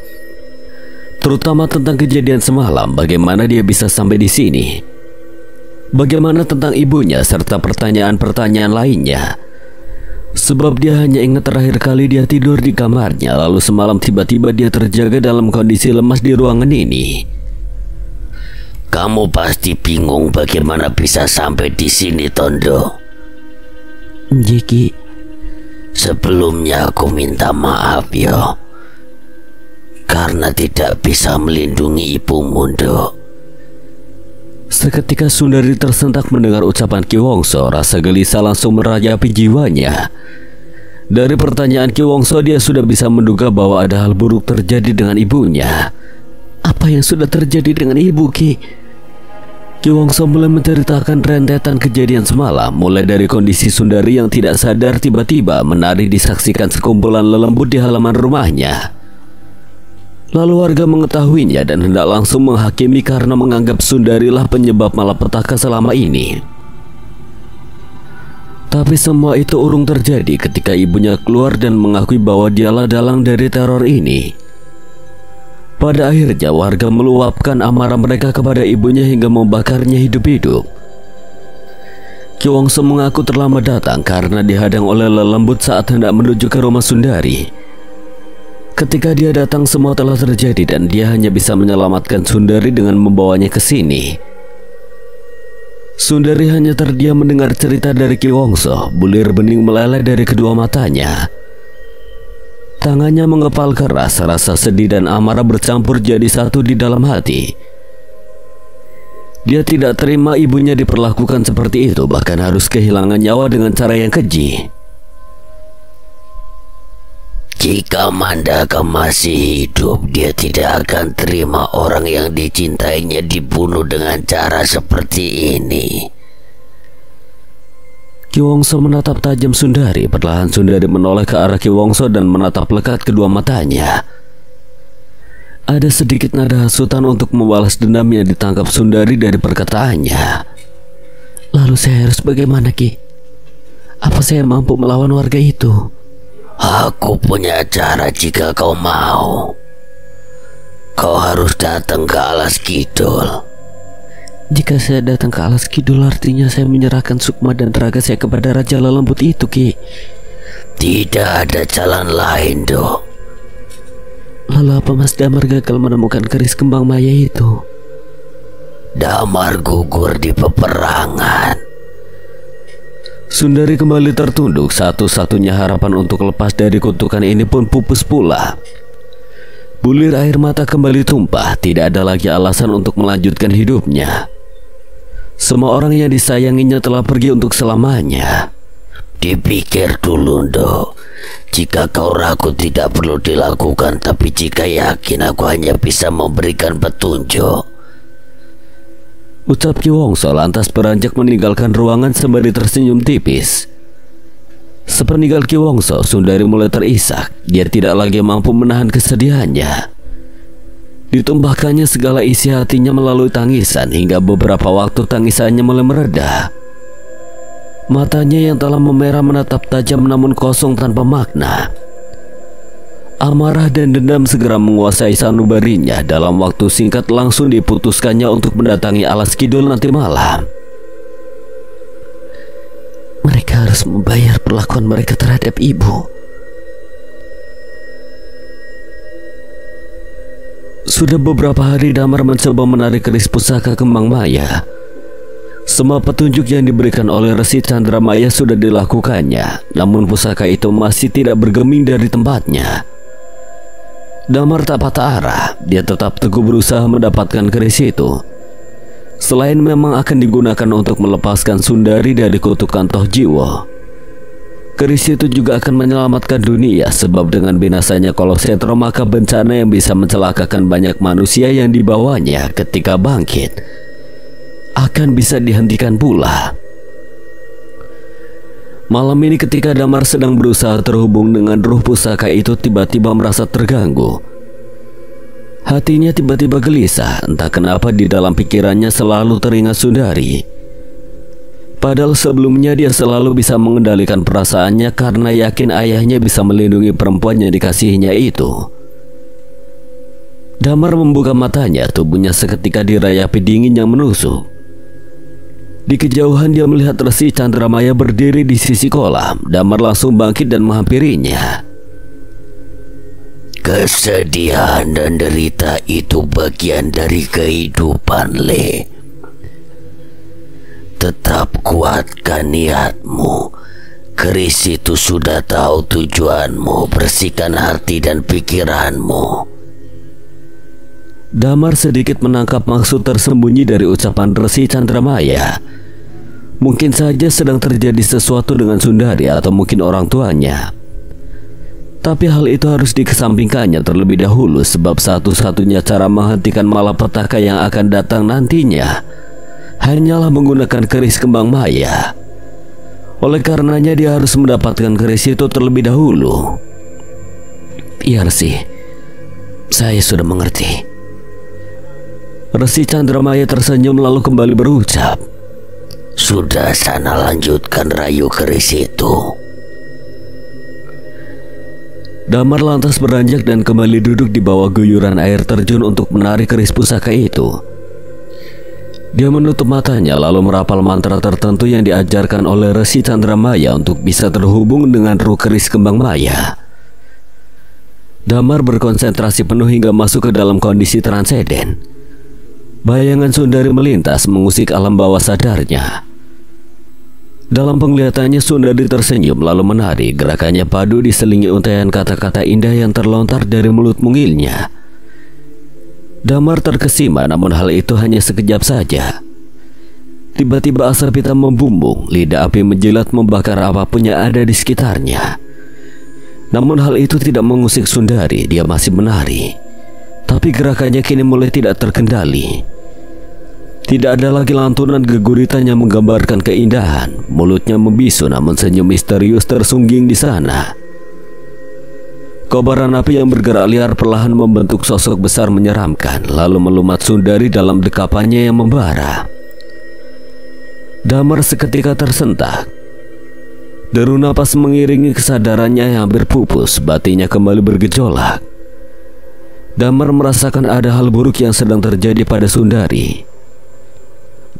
terutama tentang kejadian semalam, bagaimana dia bisa sampai di sini, bagaimana tentang ibunya, serta pertanyaan-pertanyaan lainnya. Sebab dia hanya ingat terakhir kali dia tidur di kamarnya, lalu semalam tiba-tiba dia terjaga dalam kondisi lemas di ruangan ini. Kamu pasti bingung bagaimana bisa sampai di sini, Tondo. Ki, sebelumnya aku minta maaf, yo. Karena tidak bisa melindungi ibumu, Dok. Seketika Sundari tersentak mendengar ucapan Ki Wongso. Rasa gelisah langsung merajapi jiwanya. Dari pertanyaan Ki Wongso, dia sudah bisa menduga bahwa ada hal buruk terjadi dengan ibunya. apa yang sudah terjadi dengan ibu, Ki? Ki Wongso mulai menceritakan rentetan kejadian semalam, mulai dari kondisi Sundari yang tidak sadar tiba-tiba menari disaksikan sekumpulan lelembut di halaman rumahnya. Lalu warga mengetahuinya dan hendak langsung menghakimi karena menganggap Sundari lah penyebab malapetaka selama ini. Tapi semua itu urung terjadi ketika ibunya keluar dan mengakui bahwa dialah dalang dari teror ini. Pada akhirnya warga meluapkan amarah mereka kepada ibunya hingga membakarnya hidup-hidup. Ki Wongso mengaku terlambat datang karena dihadang oleh lelembut saat hendak menuju ke rumah Sundari. Ketika dia datang, semua telah terjadi dan dia hanya bisa menyelamatkan Sundari dengan membawanya ke sini. Sundari hanya terdiam mendengar cerita dari Ki Wongso. Bulir bening meleleh dari kedua matanya. Tangannya mengepal keras, rasa sedih dan amarah bercampur jadi satu di dalam hati. Dia tidak terima ibunya diperlakukan seperti itu, bahkan harus kehilangan nyawa dengan cara yang keji. Jika Mandaka masih hidup, dia tidak akan terima orang yang dicintainya dibunuh dengan cara seperti ini. Ki Wongso menatap tajam Sundari. Perlahan Sundari menoleh ke arah Ki Wongso dan menatap lekat kedua matanya. Ada sedikit nada hasutan untuk membalas dendam yang ditangkap Sundari dari perkataannya. Lalu saya harus bagaimana, Ki? Apa saya mampu melawan warga itu? Aku punya cara jika kau mau. Kau harus datang ke Alas Kidul. Jika saya datang ke Alas Kidul, artinya saya menyerahkan sukma dan raga saya kepada Raja Lelembut itu, Ki. Tidak ada jalan lain, Dok. Lalu apa Mas Damar gagal menemukan keris kembang maya itu? Damar gugur di peperangan. Sundari kembali tertunduk. Satu-satunya harapan untuk lepas dari kutukan ini pun pupus pula. Bulir air mata kembali tumpah. Tidak ada lagi alasan untuk melanjutkan hidupnya. Semua orang yang disayanginya telah pergi untuk selamanya. Dipikir dulu, Dok. Jika kau ragu tidak perlu dilakukan, tapi jika yakin aku hanya bisa memberikan petunjuk. Ucap Ki Wongso lantas beranjak meninggalkan ruangan sembari tersenyum tipis. Sepeninggal Ki Wongso, Sundari mulai terisak. Dia tidak lagi mampu menahan kesedihannya. Ditumpahkannya segala isi hatinya melalui tangisan, hingga beberapa waktu tangisannya mulai mereda. Matanya yang telah memerah menatap tajam namun kosong tanpa makna. Amarah dan dendam segera menguasai sanubarinya. Dalam waktu singkat langsung diputuskannya untuk mendatangi Alas Kidul nanti malam. Mereka harus membayar perlakuan mereka terhadap ibu. Sudah beberapa hari Damar mencoba menarik keris pusaka kembang maya. Semua petunjuk yang diberikan oleh Resi Chandramaya sudah dilakukannya, namun pusaka itu masih tidak bergeming dari tempatnya. Damar tak patah arah. Dia tetap teguh berusaha mendapatkan keris itu. Selain memang akan digunakan untuk melepaskan Sundari dari kutukan Toh Jiwo, keris itu juga akan menyelamatkan dunia. Sebab dengan binasanya Kolosentro, maka bencana yang bisa mencelakakan banyak manusia yang dibawanya ketika bangkit akan bisa dihentikan pula. Malam ini ketika Damar sedang berusaha terhubung dengan ruh pusaka itu, tiba-tiba merasa terganggu. Hatinya tiba-tiba gelisah. Entah kenapa di dalam pikirannya selalu teringat Sundari. Padahal sebelumnya dia selalu bisa mengendalikan perasaannya karena yakin ayahnya bisa melindungi perempuan yang dikasihinya itu. Damar membuka matanya. Tubuhnya seketika dirayapi dingin yang menusuk. Di kejauhan dia melihat Resi Chandramaya berdiri di sisi kolam. Damar langsung bangkit dan menghampirinya. Kesedihan dan derita itu bagian dari kehidupan, Le. Tetap kuatkan niatmu. Keris itu sudah tahu tujuanmu. Bersihkan hati dan pikiranmu. Damar sedikit menangkap maksud tersembunyi dari ucapan Resi Chandramaya. Mungkin saja sedang terjadi sesuatu dengan Sundari atau mungkin orang tuanya. Tapi hal itu harus dikesampingkannya terlebih dahulu, sebab satu-satunya cara menghentikan malapetaka yang akan datang nantinya hanyalah menggunakan keris kembang maya. Oleh karenanya dia harus mendapatkan keris itu terlebih dahulu. Iya, Resi, saya sudah mengerti. Resi Chandramaya tersenyum lalu kembali berucap, sudah, sana lanjutkan rayu keris itu. Damar lantas beranjak dan kembali duduk di bawah guyuran air terjun untuk menarik keris pusaka itu. Dia menutup matanya lalu merapal mantra tertentu yang diajarkan oleh Resi Chandramaya untuk bisa terhubung dengan ruh keris kembang maya. Damar berkonsentrasi penuh hingga masuk ke dalam kondisi transenden. Bayangan Sundari melintas mengusik alam bawah sadarnya. Dalam penglihatannya Sundari tersenyum lalu menari. Gerakannya padu diselingi untaian kata-kata indah yang terlontar dari mulut mungilnya. Damar terkesima, namun hal itu hanya sekejap saja. Tiba-tiba asap hitam membumbung, lidah api menjilat membakar apapun yang ada di sekitarnya. Namun hal itu tidak mengusik Sundari, dia masih menari. Tapi gerakannya kini mulai tidak terkendali. Tidak ada lagi lantunan geguritan yang menggambarkan keindahan. Mulutnya membisu namun senyum misterius tersungging di sana. Kobaran api yang bergerak liar perlahan membentuk sosok besar menyeramkan, lalu melumat Sundari dalam dekapannya yang membara. Damar seketika tersentak. Deru napas mengiringi kesadarannya yang hampir pupus, batinnya kembali bergejolak. Damar merasakan ada hal buruk yang sedang terjadi pada Sundari.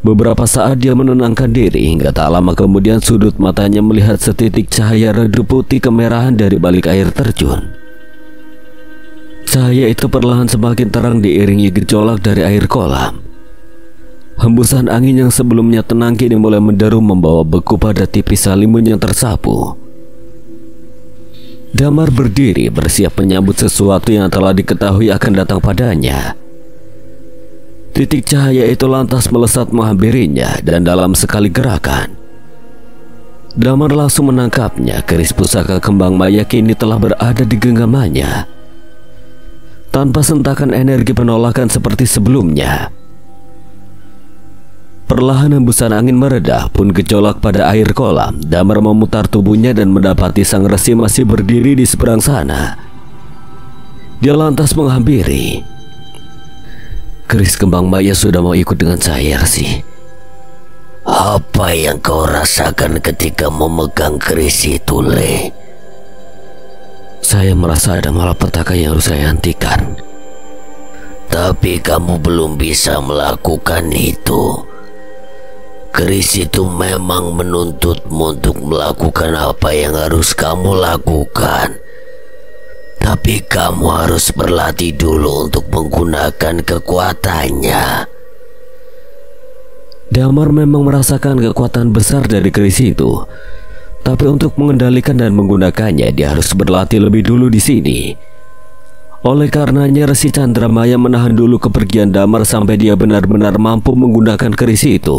Beberapa saat dia menenangkan diri hingga tak lama kemudian sudut matanya melihat setitik cahaya redup putih kemerahan dari balik air terjun. Cahaya itu perlahan semakin terang diiringi gejolak dari air kolam. Hembusan angin yang sebelumnya tenang kini mulai menderu membawa beku pada tipis salimun yang tersapu. Damar berdiri bersiap menyambut sesuatu yang telah diketahui akan datang padanya. Titik cahaya itu lantas melesat menghampirinya dan dalam sekali gerakan Damar langsung menangkapnya. Keris pusaka kembang maya kini telah berada di genggamannya. Tanpa sentakan energi penolakan seperti sebelumnya, perlahan hembusan angin mereda pun gejolak pada air kolam. Damar memutar tubuhnya dan mendapati sang resi masih berdiri di seberang sana. Dia lantas menghampiri. Keris kembang maya sudah mau ikut dengan saya, Resi. Apa yang kau rasakan ketika memegang keris itu, Le? Saya merasa ada malapetaka yang harus saya hentikan. Tapi kamu belum bisa melakukan itu. Keris itu memang menuntutmu untuk melakukan apa yang harus kamu lakukan. Tapi kamu harus berlatih dulu untuk menggunakan kekuatannya. Damar memang merasakan kekuatan besar dari keris itu. Tapi untuk mengendalikan dan menggunakannya dia harus berlatih lebih dulu di sini. Oleh karenanya Resi Chandramaya menahan dulu kepergian Damar sampai dia benar-benar mampu menggunakan keris itu.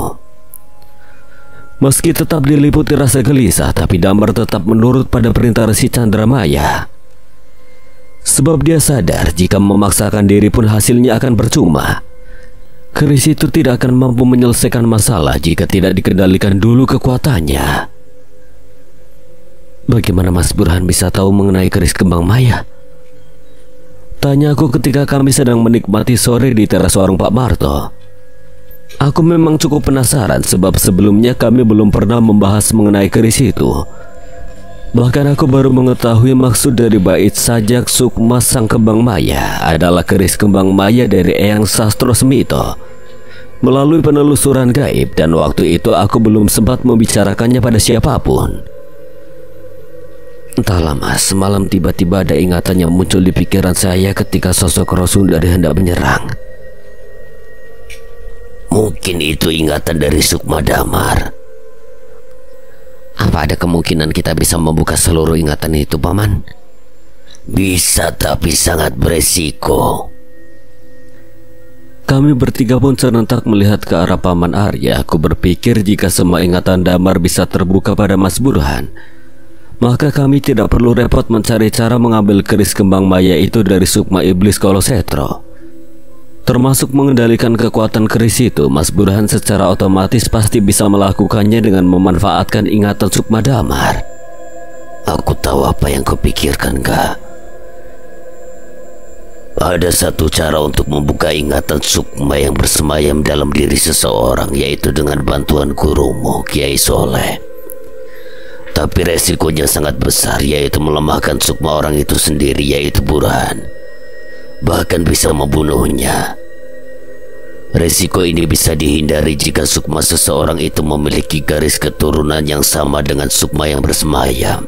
Meski tetap diliputi rasa gelisah, tapi Damar tetap menurut pada perintah Resi Chandramaya. Sebab dia sadar jika memaksakan diri pun hasilnya akan percuma. Keris itu tidak akan mampu menyelesaikan masalah jika tidak dikendalikan dulu kekuatannya. Bagaimana Mas Burhan bisa tahu mengenai keris kembang maya? Tanya aku ketika kami sedang menikmati sore di teras warung Pak Marto. Aku memang cukup penasaran sebab sebelumnya kami belum pernah membahas mengenai keris itu. Bahkan aku baru mengetahui maksud dari bait sajak Sukma Sang Kembang Maya adalah keris kembang maya dari Eyang Sastro Semito melalui penelusuran gaib, dan waktu itu aku belum sempat membicarakannya pada siapapun. Entahlah Mas, semalam tiba-tiba ada ingatan yang muncul di pikiran saya ketika sosok Roh Sundari hendak menyerang. Mungkin itu ingatan dari Sukma Damar. Apa ada kemungkinan kita bisa membuka seluruh ingatan itu, Paman? Bisa, tapi sangat beresiko. Kami bertiga pun serentak melihat ke arah Paman Arya. Aku berpikir jika semua ingatan Damar bisa terbuka pada Mas Burhan, maka kami tidak perlu repot mencari cara mengambil keris kembang maya itu dari Sukma Iblis Kolosetro. Termasuk mengendalikan kekuatan keris itu, Mas Burhan secara otomatis pasti bisa melakukannya dengan memanfaatkan ingatan Sukma Damar. Aku tahu apa yang kau pikirkan, Kak. Ada satu cara untuk membuka ingatan Sukma yang bersemayam dalam diri seseorang, yaitu dengan bantuan gurumu, Kiai Soleh. Tapi resikonya sangat besar, yaitu melemahkan Sukma orang itu sendiri, yaitu Burhan. Bahkan bisa membunuhnya. Resiko ini bisa dihindari jika sukma seseorang itu memiliki garis keturunan yang sama dengan sukma yang bersemayam.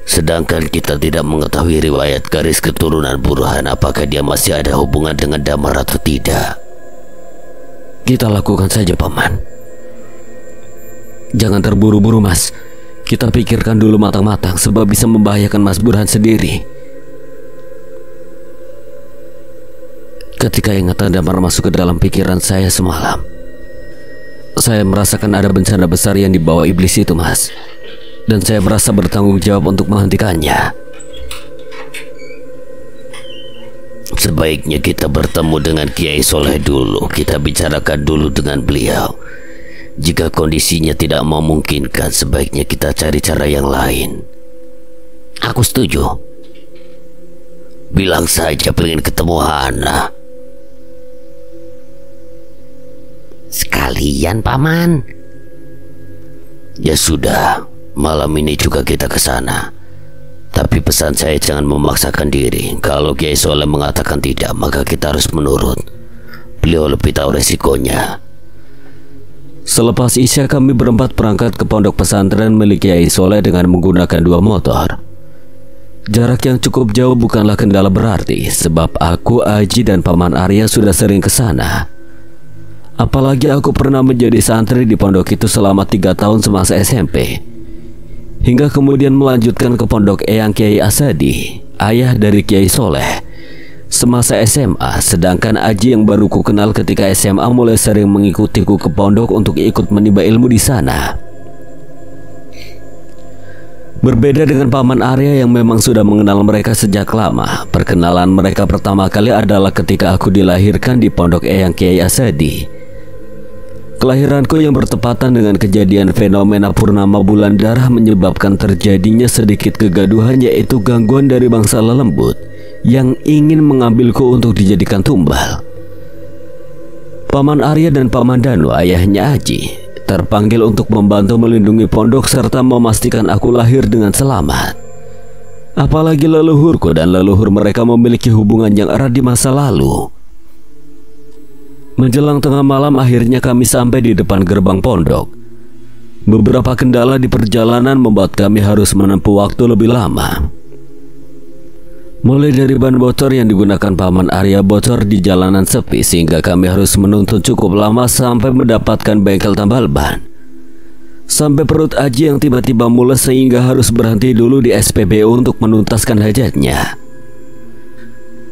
Sedangkan kita tidak mengetahui riwayat garis keturunan Burhan, apakah dia masih ada hubungan dengan Damar atau tidak. Kita lakukan saja, Paman. Jangan terburu-buru, Mas. Kita pikirkan dulu matang-matang, sebab bisa membahayakan Mas Burhan sendiri. Ketika ingatan Damar masuk ke dalam pikiran saya semalam, saya merasakan ada bencana besar yang dibawa iblis itu, Mas. Dan saya merasa bertanggung jawab untuk menghentikannya. Sebaiknya kita bertemu dengan Kiai Soleh dulu. Kita bicarakan dulu dengan beliau. Jika kondisinya tidak memungkinkan, sebaiknya kita cari cara yang lain. Aku setuju. Bilang saja pengen ketemu Hana. Sekalian, Paman. Ya sudah, malam ini juga kita ke sana. Tapi pesan saya jangan memaksakan diri. Kalau Kiai Soleh mengatakan tidak, maka kita harus menurut. Beliau lebih tahu resikonya. Selepas isya kami berempat berangkat ke pondok pesantren milik Kiai Soleh dengan menggunakan 2 motor. Jarak yang cukup jauh bukanlah kendala berarti, sebab aku, Aji, dan Paman Arya sudah sering ke sana. Apalagi aku pernah menjadi santri di pondok itu selama 3 tahun semasa SMP, hingga kemudian melanjutkan ke pondok Eyang Kiai Asadi, ayah dari Kiai Soleh, semasa SMA. Sedangkan Aji yang baru ku kenal ketika SMA mulai sering mengikutiku ke pondok untuk ikut menimba ilmu di sana. Berbeda dengan Paman Arya yang memang sudah mengenal mereka sejak lama, perkenalan mereka pertama kali adalah ketika aku dilahirkan di pondok Eyang Kiai Asadi. Kelahiranku yang bertepatan dengan kejadian fenomena purnama bulan darah menyebabkan terjadinya sedikit kegaduhan, yaitu gangguan dari bangsa lelembut yang ingin mengambilku untuk dijadikan tumbal. Paman Arya dan Paman Danu, ayahnya Aji, terpanggil untuk membantu melindungi pondok serta memastikan aku lahir dengan selamat. Apalagi leluhurku dan leluhur mereka memiliki hubungan yang erat di masa lalu. Menjelang tengah malam akhirnya kami sampai di depan gerbang pondok. Beberapa kendala di perjalanan membuat kami harus menempuh waktu lebih lama. Mulai dari ban bocor yang digunakan Paman Arya bocor di jalanan sepi, sehingga kami harus menuntun cukup lama sampai mendapatkan bengkel tambal ban. Sampai perut Aji yang tiba-tiba mules sehingga harus berhenti dulu di SPBU untuk menuntaskan hajatnya.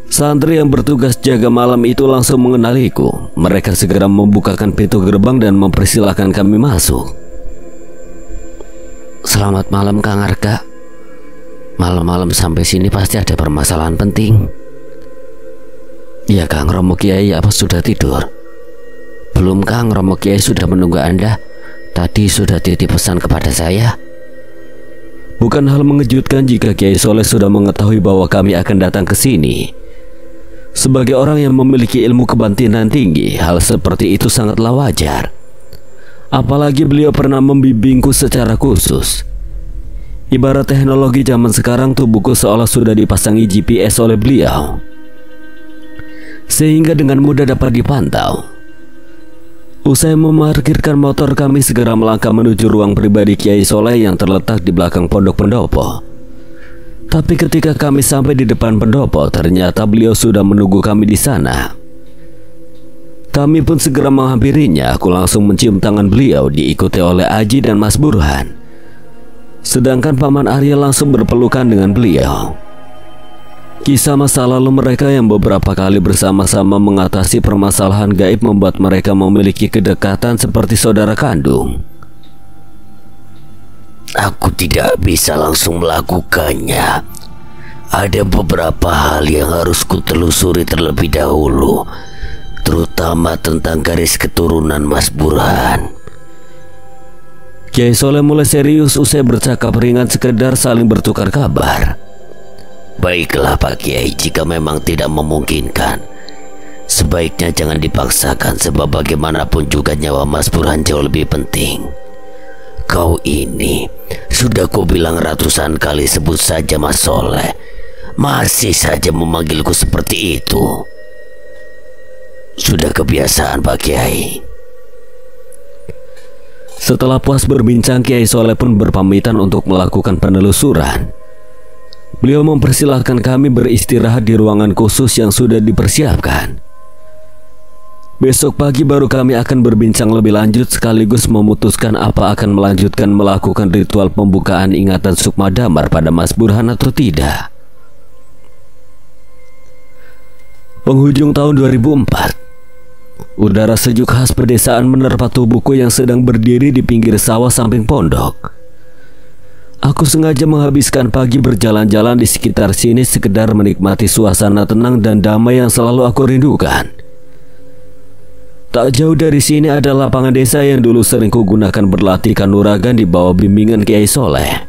Santri yang bertugas jaga malam itu langsung mengenaliku. Mereka segera membukakan pintu gerbang dan mempersilahkan kami masuk. Selamat malam, Kang Arga. Malam-malam sampai sini pasti ada permasalahan penting. Ya, Kang. Romo Kiai apa sudah tidur? Belum, Kang. Romo Kiai sudah menunggu Anda. Tadi sudah titip pesan kepada saya. Bukan hal mengejutkan jika Kiai Soleh sudah mengetahui bahwa kami akan datang ke sini. Sebagai orang yang memiliki ilmu kebatinan tinggi, hal seperti itu sangatlah wajar. Apalagi beliau pernah membimbingku secara khusus. Ibarat teknologi zaman sekarang, tubuhku seolah sudah dipasangi GPS oleh beliau, sehingga dengan mudah dapat dipantau. Usai memarkirkan motor, kami segera melangkah menuju ruang pribadi Kiai Soleh yang terletak di belakang pondok pendopo. Tapi ketika kami sampai di depan pendopo, ternyata beliau sudah menunggu kami di sana. Kami pun segera menghampirinya. Aku langsung mencium tangan beliau, diikuti oleh Aji dan Mas Burhan. Sedangkan Paman Arya langsung berpelukan dengan beliau. Kisah masa lalu mereka yang beberapa kali bersama-sama mengatasi permasalahan gaib membuat mereka memiliki kedekatan seperti saudara kandung. Aku tidak bisa langsung melakukannya. Ada beberapa hal yang harus kutelusuri terlebih dahulu, terutama tentang garis keturunan Mas Burhan. Kiai Soleh mulai serius usai bercakap ringan sekedar saling bertukar kabar. Baiklah Pak Kiai, jika memang tidak memungkinkan, sebaiknya jangan dipaksakan, sebab bagaimanapun juga nyawa Mas Burhan jauh lebih penting. Kau ini sudah ku bilang ratusan kali, sebut saja Mas Soleh, masih saja memanggilku seperti itu. Sudah kebiasaan Pak Kiai. Setelah puas berbincang, Kiai Soleh pun berpamitan untuk melakukan penelusuran. Beliau mempersilahkan kami beristirahat di ruangan khusus yang sudah dipersiapkan. Besok pagi baru kami akan berbincang lebih lanjut sekaligus memutuskan apa akan melanjutkan melakukan ritual pembukaan ingatan Sukma Damar pada Mas Burhan atau tidak. Penghujung tahun 2004, udara sejuk khas pedesaan menerpa tubuhku yang sedang berdiri di pinggir sawah samping pondok. Aku sengaja menghabiskan pagi berjalan-jalan di sekitar sini sekedar menikmati suasana tenang dan damai yang selalu aku rindukan. Tak jauh dari sini ada lapangan desa yang dulu sering kugunakan berlatih kanuragan di bawah bimbingan Kiai Soleh.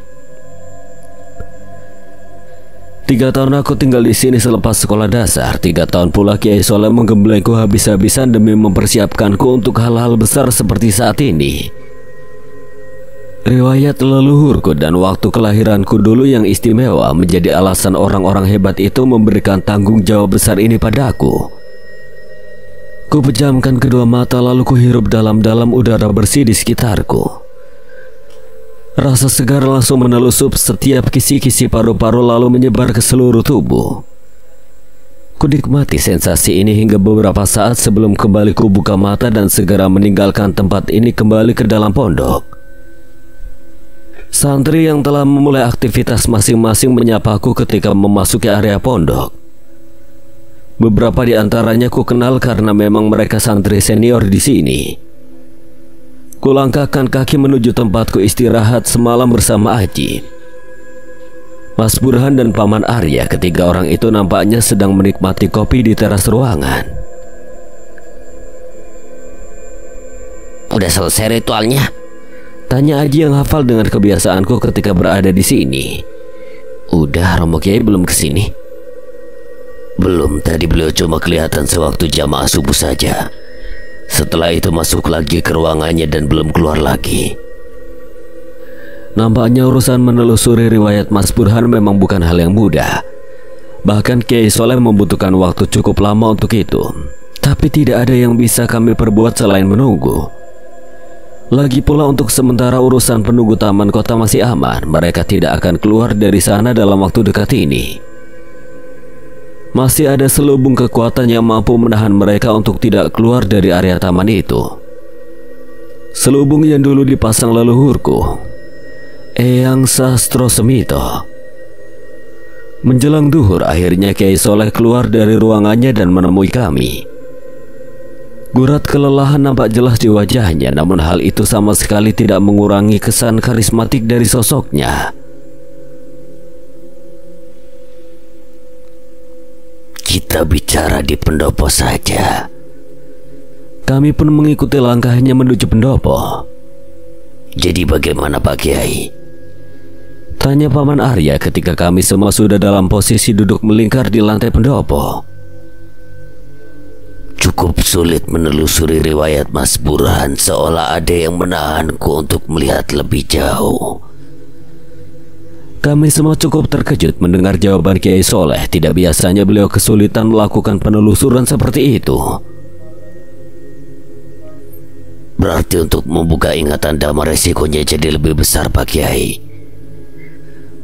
3 tahun aku tinggal di sini selepas sekolah dasar. 3 tahun pula Kiai Soleh menggemblengku habis-habisan demi mempersiapkanku untuk hal-hal besar seperti saat ini. Riwayat leluhurku dan waktu kelahiranku dulu yang istimewa menjadi alasan orang-orang hebat itu memberikan tanggung jawab besar ini padaku. Ku pejamkan kedua mata lalu ku hirup dalam-dalam udara bersih di sekitarku. Rasa segar langsung menelusup setiap kisi-kisi paru-paru lalu menyebar ke seluruh tubuh. Ku nikmati sensasi ini hingga beberapa saat sebelum kembali ku buka mata dan segera meninggalkan tempat ini kembali ke dalam pondok. Santri yang telah memulai aktivitas masing-masing menyapaku ketika memasuki area pondok. Beberapa di antaranya ku kenal karena memang mereka santri senior di sini. Kulangkahkan kaki menuju tempatku istirahat semalam bersama Aji. Mas Burhan dan Paman Arya, ketiga orang itu nampaknya sedang menikmati kopi di teras ruangan. Udah selesai ritualnya? Tanya Aji yang hafal dengan kebiasaanku ketika berada di sini. Udah, Romo Kiai belum kesini? Belum, tadi beliau cuma kelihatan sewaktu jamaah subuh saja. Setelah itu masuk lagi ke ruangannya dan belum keluar lagi. Nampaknya urusan menelusuri riwayat Mas Burhan memang bukan hal yang mudah. Bahkan Kiai Soleh membutuhkan waktu cukup lama untuk itu. Tapi tidak ada yang bisa kami perbuat selain menunggu. Lagi pula untuk sementara urusan penunggu taman kota masih aman. Mereka tidak akan keluar dari sana dalam waktu dekat ini. Masih ada selubung kekuatan yang mampu menahan mereka untuk tidak keluar dari area taman itu. Selubung yang dulu dipasang leluhurku, Eyang Sastro Semito. Menjelang duhur akhirnya Kiai Soleh keluar dari ruangannya dan menemui kami. Gurat kelelahan nampak jelas di wajahnya, namun hal itu sama sekali tidak mengurangi kesan karismatik dari sosoknya. Kita bicara di pendopo saja. Kami pun mengikuti langkahnya menuju pendopo. Jadi bagaimana Pak Kiai? Tanya Paman Arya ketika kami semua sudah dalam posisi duduk melingkar di lantai pendopo. Cukup sulit menelusuri riwayat Mas Burhan, seolah ada yang menahanku untuk melihat lebih jauh. Kami semua cukup terkejut mendengar jawaban Kiai Soleh. Tidak biasanya beliau kesulitan melakukan penelusuran seperti itu. Berarti untuk membuka ingatan Damar resikonya jadi lebih besar Pak Kiai.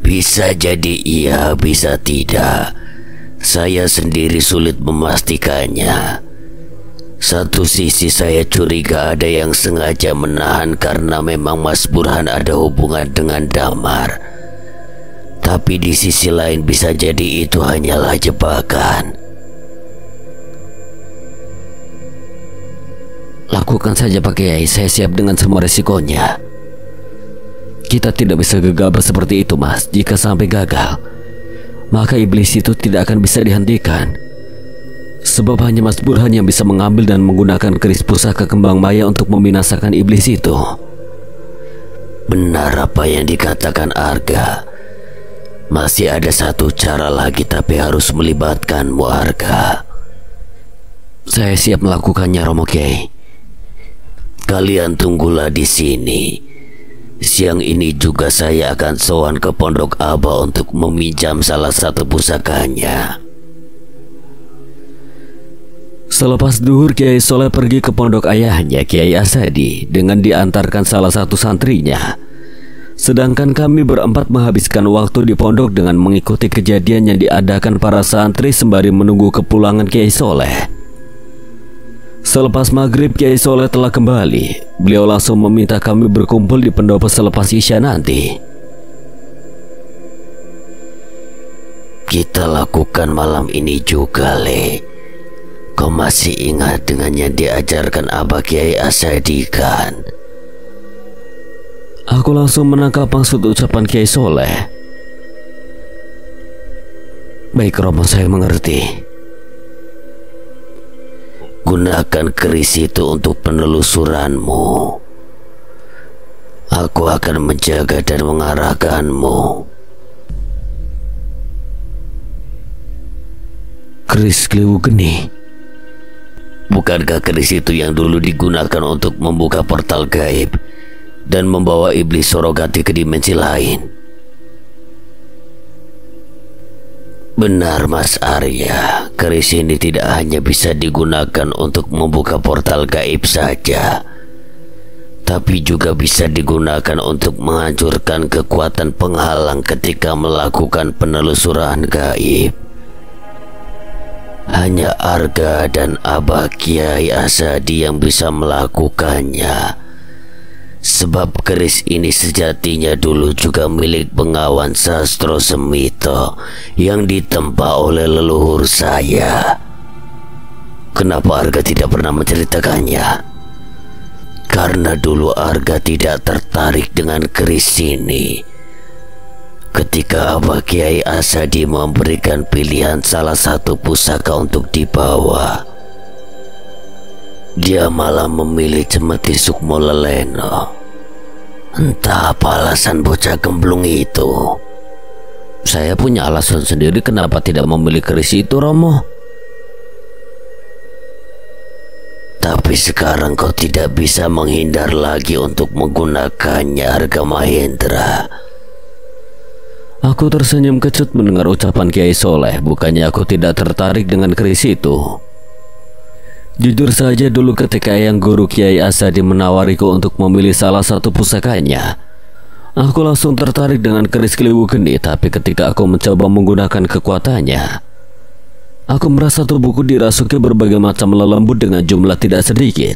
Bisa jadi iya, bisa tidak. Saya sendiri sulit memastikannya. Satu sisi saya curiga ada yang sengaja menahan karena memang Mas Burhan ada hubungan dengan Damar. Tapi di sisi lain bisa jadi itu hanyalah jebakan. Lakukan saja Pak Kiai, saya siap dengan semua resikonya. Kita tidak bisa gegabah seperti itu Mas. Jika sampai gagal, maka iblis itu tidak akan bisa dihentikan. Sebab hanya Mas Burhan yang bisa mengambil dan menggunakan keris pusaka kembang maya untuk membinasakan iblis itu. Benar apa yang dikatakan Arga. Masih ada satu cara lagi, tapi harus melibatkanmu Arga. Saya siap melakukannya Romo Kiai. Kalian tunggulah di sini. Siang ini juga saya akan sowan ke Pondok Aba untuk meminjam salah satu pusakanya. Selepas duhur, Kiai Soleh pergi ke pondok ayahnya, Kiai Asadi, dengan diantarkan salah satu santrinya. Sedangkan kami berempat menghabiskan waktu di pondok dengan mengikuti kejadian yang diadakan para santri sembari menunggu kepulangan Kiai Soleh. Selepas maghrib, Kiai Soleh telah kembali. Beliau langsung meminta kami berkumpul di pendopo selepas Isya nanti. Kita lakukan malam ini juga, Le. Kau masih ingat dengan yang diajarkan Abah Kiai Asadi kan? Aku langsung menangkap maksud ucapan Kiai Soleh. Baik Romo, saya mengerti. Gunakan keris itu untuk penelusuranmu. Aku akan menjaga dan mengarahkanmu. Keris Kliwu Geni. Bukankah keris itu yang dulu digunakan untuk membuka portal gaib dan membawa iblis Sorogati ke dimensi lain? Benar Mas Arya, keris ini tidak hanya bisa digunakan untuk membuka portal gaib saja, tapi juga bisa digunakan untuk menghancurkan kekuatan penghalang ketika melakukan penelusuran gaib. Hanya Arga dan Abah Kiai Asadi yang bisa melakukannya. Sebab keris ini sejatinya dulu juga milik Bengawan Sastro Semito yang ditempa oleh leluhur saya. Kenapa Arga tidak pernah menceritakannya? Karena dulu Arga tidak tertarik dengan keris ini. Ketika Abah Kiai Asadi memberikan pilihan salah satu pusaka untuk dibawa, dia malah memilih Cemeti Sukmo Leleno. Entah apa alasan bocah gemblung itu. Saya punya alasan sendiri kenapa tidak memilih keris itu, Romo. Tapi sekarang kau tidak bisa menghindar lagi untuk menggunakannya, Arga Mahendra. Aku tersenyum kecut mendengar ucapan Kiai Soleh. Bukannya aku tidak tertarik dengan keris itu. Jujur saja dulu ketika Yang Guru Kiai Asadi menawariku untuk memilih salah satu pusakanya, aku langsung tertarik dengan keris Kliwu Geni. Tapi ketika aku mencoba menggunakan kekuatannya, aku merasa tubuhku dirasuki berbagai macam lelembut dengan jumlah tidak sedikit.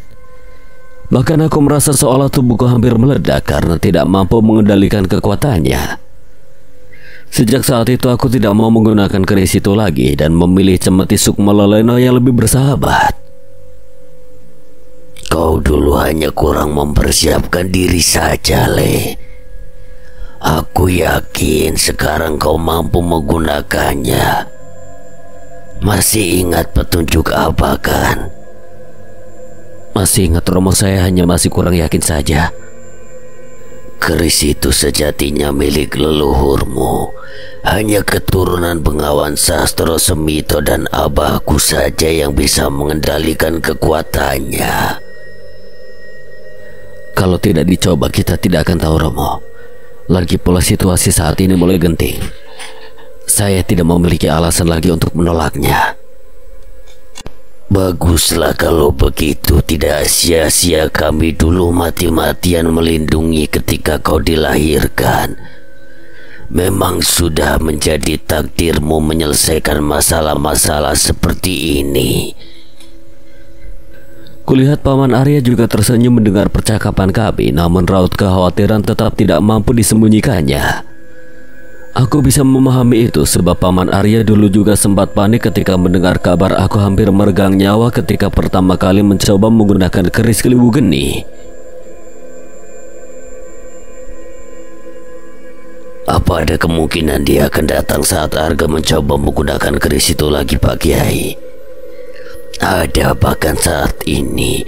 Bahkan aku merasa seolah tubuhku hampir meledak karena tidak mampu mengendalikan kekuatannya. Sejak saat itu aku tidak mau menggunakan keris itu lagi dan memilih Cemeti Sukmo Leleno yang lebih bersahabat. Kau dulu hanya kurang mempersiapkan diri saja, Le. Aku yakin sekarang kau mampu menggunakannya. Masih ingat petunjuk apa kan? Masih ingat, Romo. Saya hanya masih kurang yakin saja. Keris itu sejatinya milik leluhurmu. Hanya keturunan Bengawan Sastro Semito dan abahku saja yang bisa mengendalikan kekuatannya. Kalau tidak dicoba kita tidak akan tahu, Romo. Lagi pula situasi saat ini mulai genting. Saya tidak memiliki alasan lagi untuk menolaknya. Baguslah kalau begitu. Tidak sia-sia kami dulu mati-matian melindungi ketika kau dilahirkan. Memang sudah menjadi takdirmu menyelesaikan masalah-masalah seperti ini. Kulihat Paman Arya juga tersenyum mendengar percakapan kami, namun raut kekhawatiran tetap tidak mampu disembunyikannya. Aku bisa memahami itu sebab Paman Arya dulu juga sempat panik ketika mendengar kabar aku hampir meregang nyawa ketika pertama kali mencoba menggunakan keris Kliwu Geni. Apa ada kemungkinan dia akan datang saat Arga mencoba menggunakan keris itu lagi, Pak Kiai? Ada, bahkan saat ini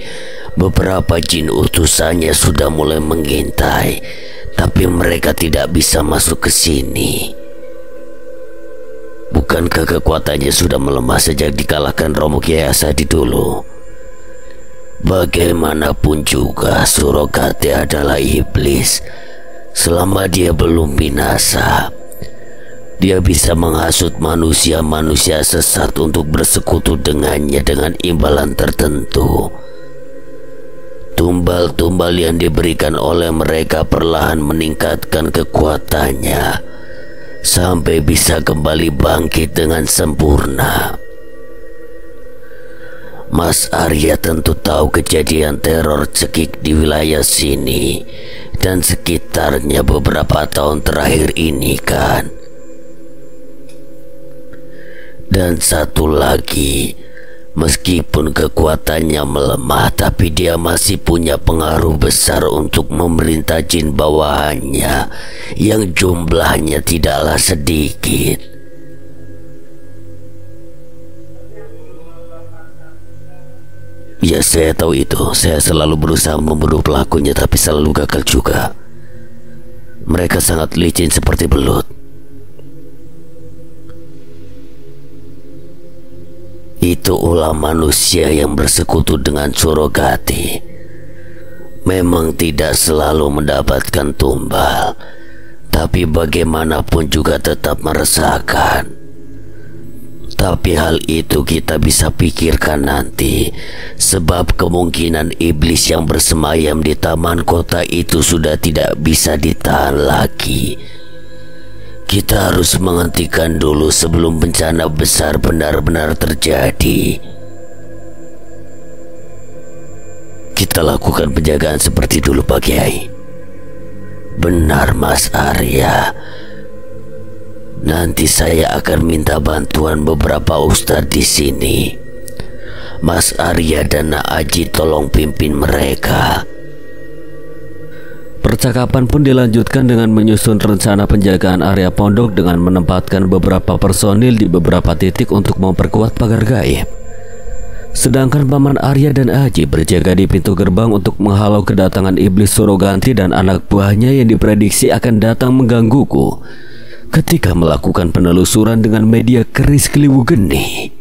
beberapa jin utusannya sudah mulai mengintai, tapi mereka tidak bisa masuk ke sini. Bukankah kekuatannya sudah melemah sejak dikalahkan Romo Kiai Asadi dulu? Bagaimanapun juga Surogate adalah iblis. Selama dia belum binasa, Dia bisa menghasut manusia-manusia sesat untuk bersekutu dengannya dengan imbalan tertentu. Tumbal-tumbal yang diberikan oleh mereka perlahan meningkatkan kekuatannya sampai bisa kembali bangkit dengan sempurna. Mas Arya tentu tahu kejadian teror cekik di wilayah sini dan sekitarnya beberapa tahun terakhir ini kan. Dan satu lagi, meskipun kekuatannya melemah, tapi dia masih punya pengaruh besar untuk memerintah jin bawahannya yang jumlahnya tidaklah sedikit. Ya, saya tahu itu. Saya selalu berusaha membunuh pelakunya, tapi selalu gagal juga. Mereka sangat licin seperti belut. Itu ulah manusia yang bersekutu dengan surogati. Memang tidak selalu mendapatkan tumbal, tapi bagaimanapun juga tetap meresahkan. Tapi hal itu kita bisa pikirkan nanti, sebab kemungkinan iblis yang bersemayam di taman kota itu sudah tidak bisa ditahan lagi. Kita harus menghentikan dulu sebelum bencana besar benar-benar terjadi. Kita lakukan penjagaan seperti dulu, Pak Kiai. Benar, Mas Arya. Nanti saya akan minta bantuan beberapa ustadz di sini. Mas Arya dan Nak Aji tolong pimpin mereka. Percakapan pun dilanjutkan dengan menyusun rencana penjagaan area pondok dengan menempatkan beberapa personil di beberapa titik untuk memperkuat pagar gaib. Sedangkan Paman Arya dan Aji berjaga di pintu gerbang untuk menghalau kedatangan iblis Suroganti dan anak buahnya yang diprediksi akan datang menggangguku ketika melakukan penelusuran dengan media keris Keliwu Geni.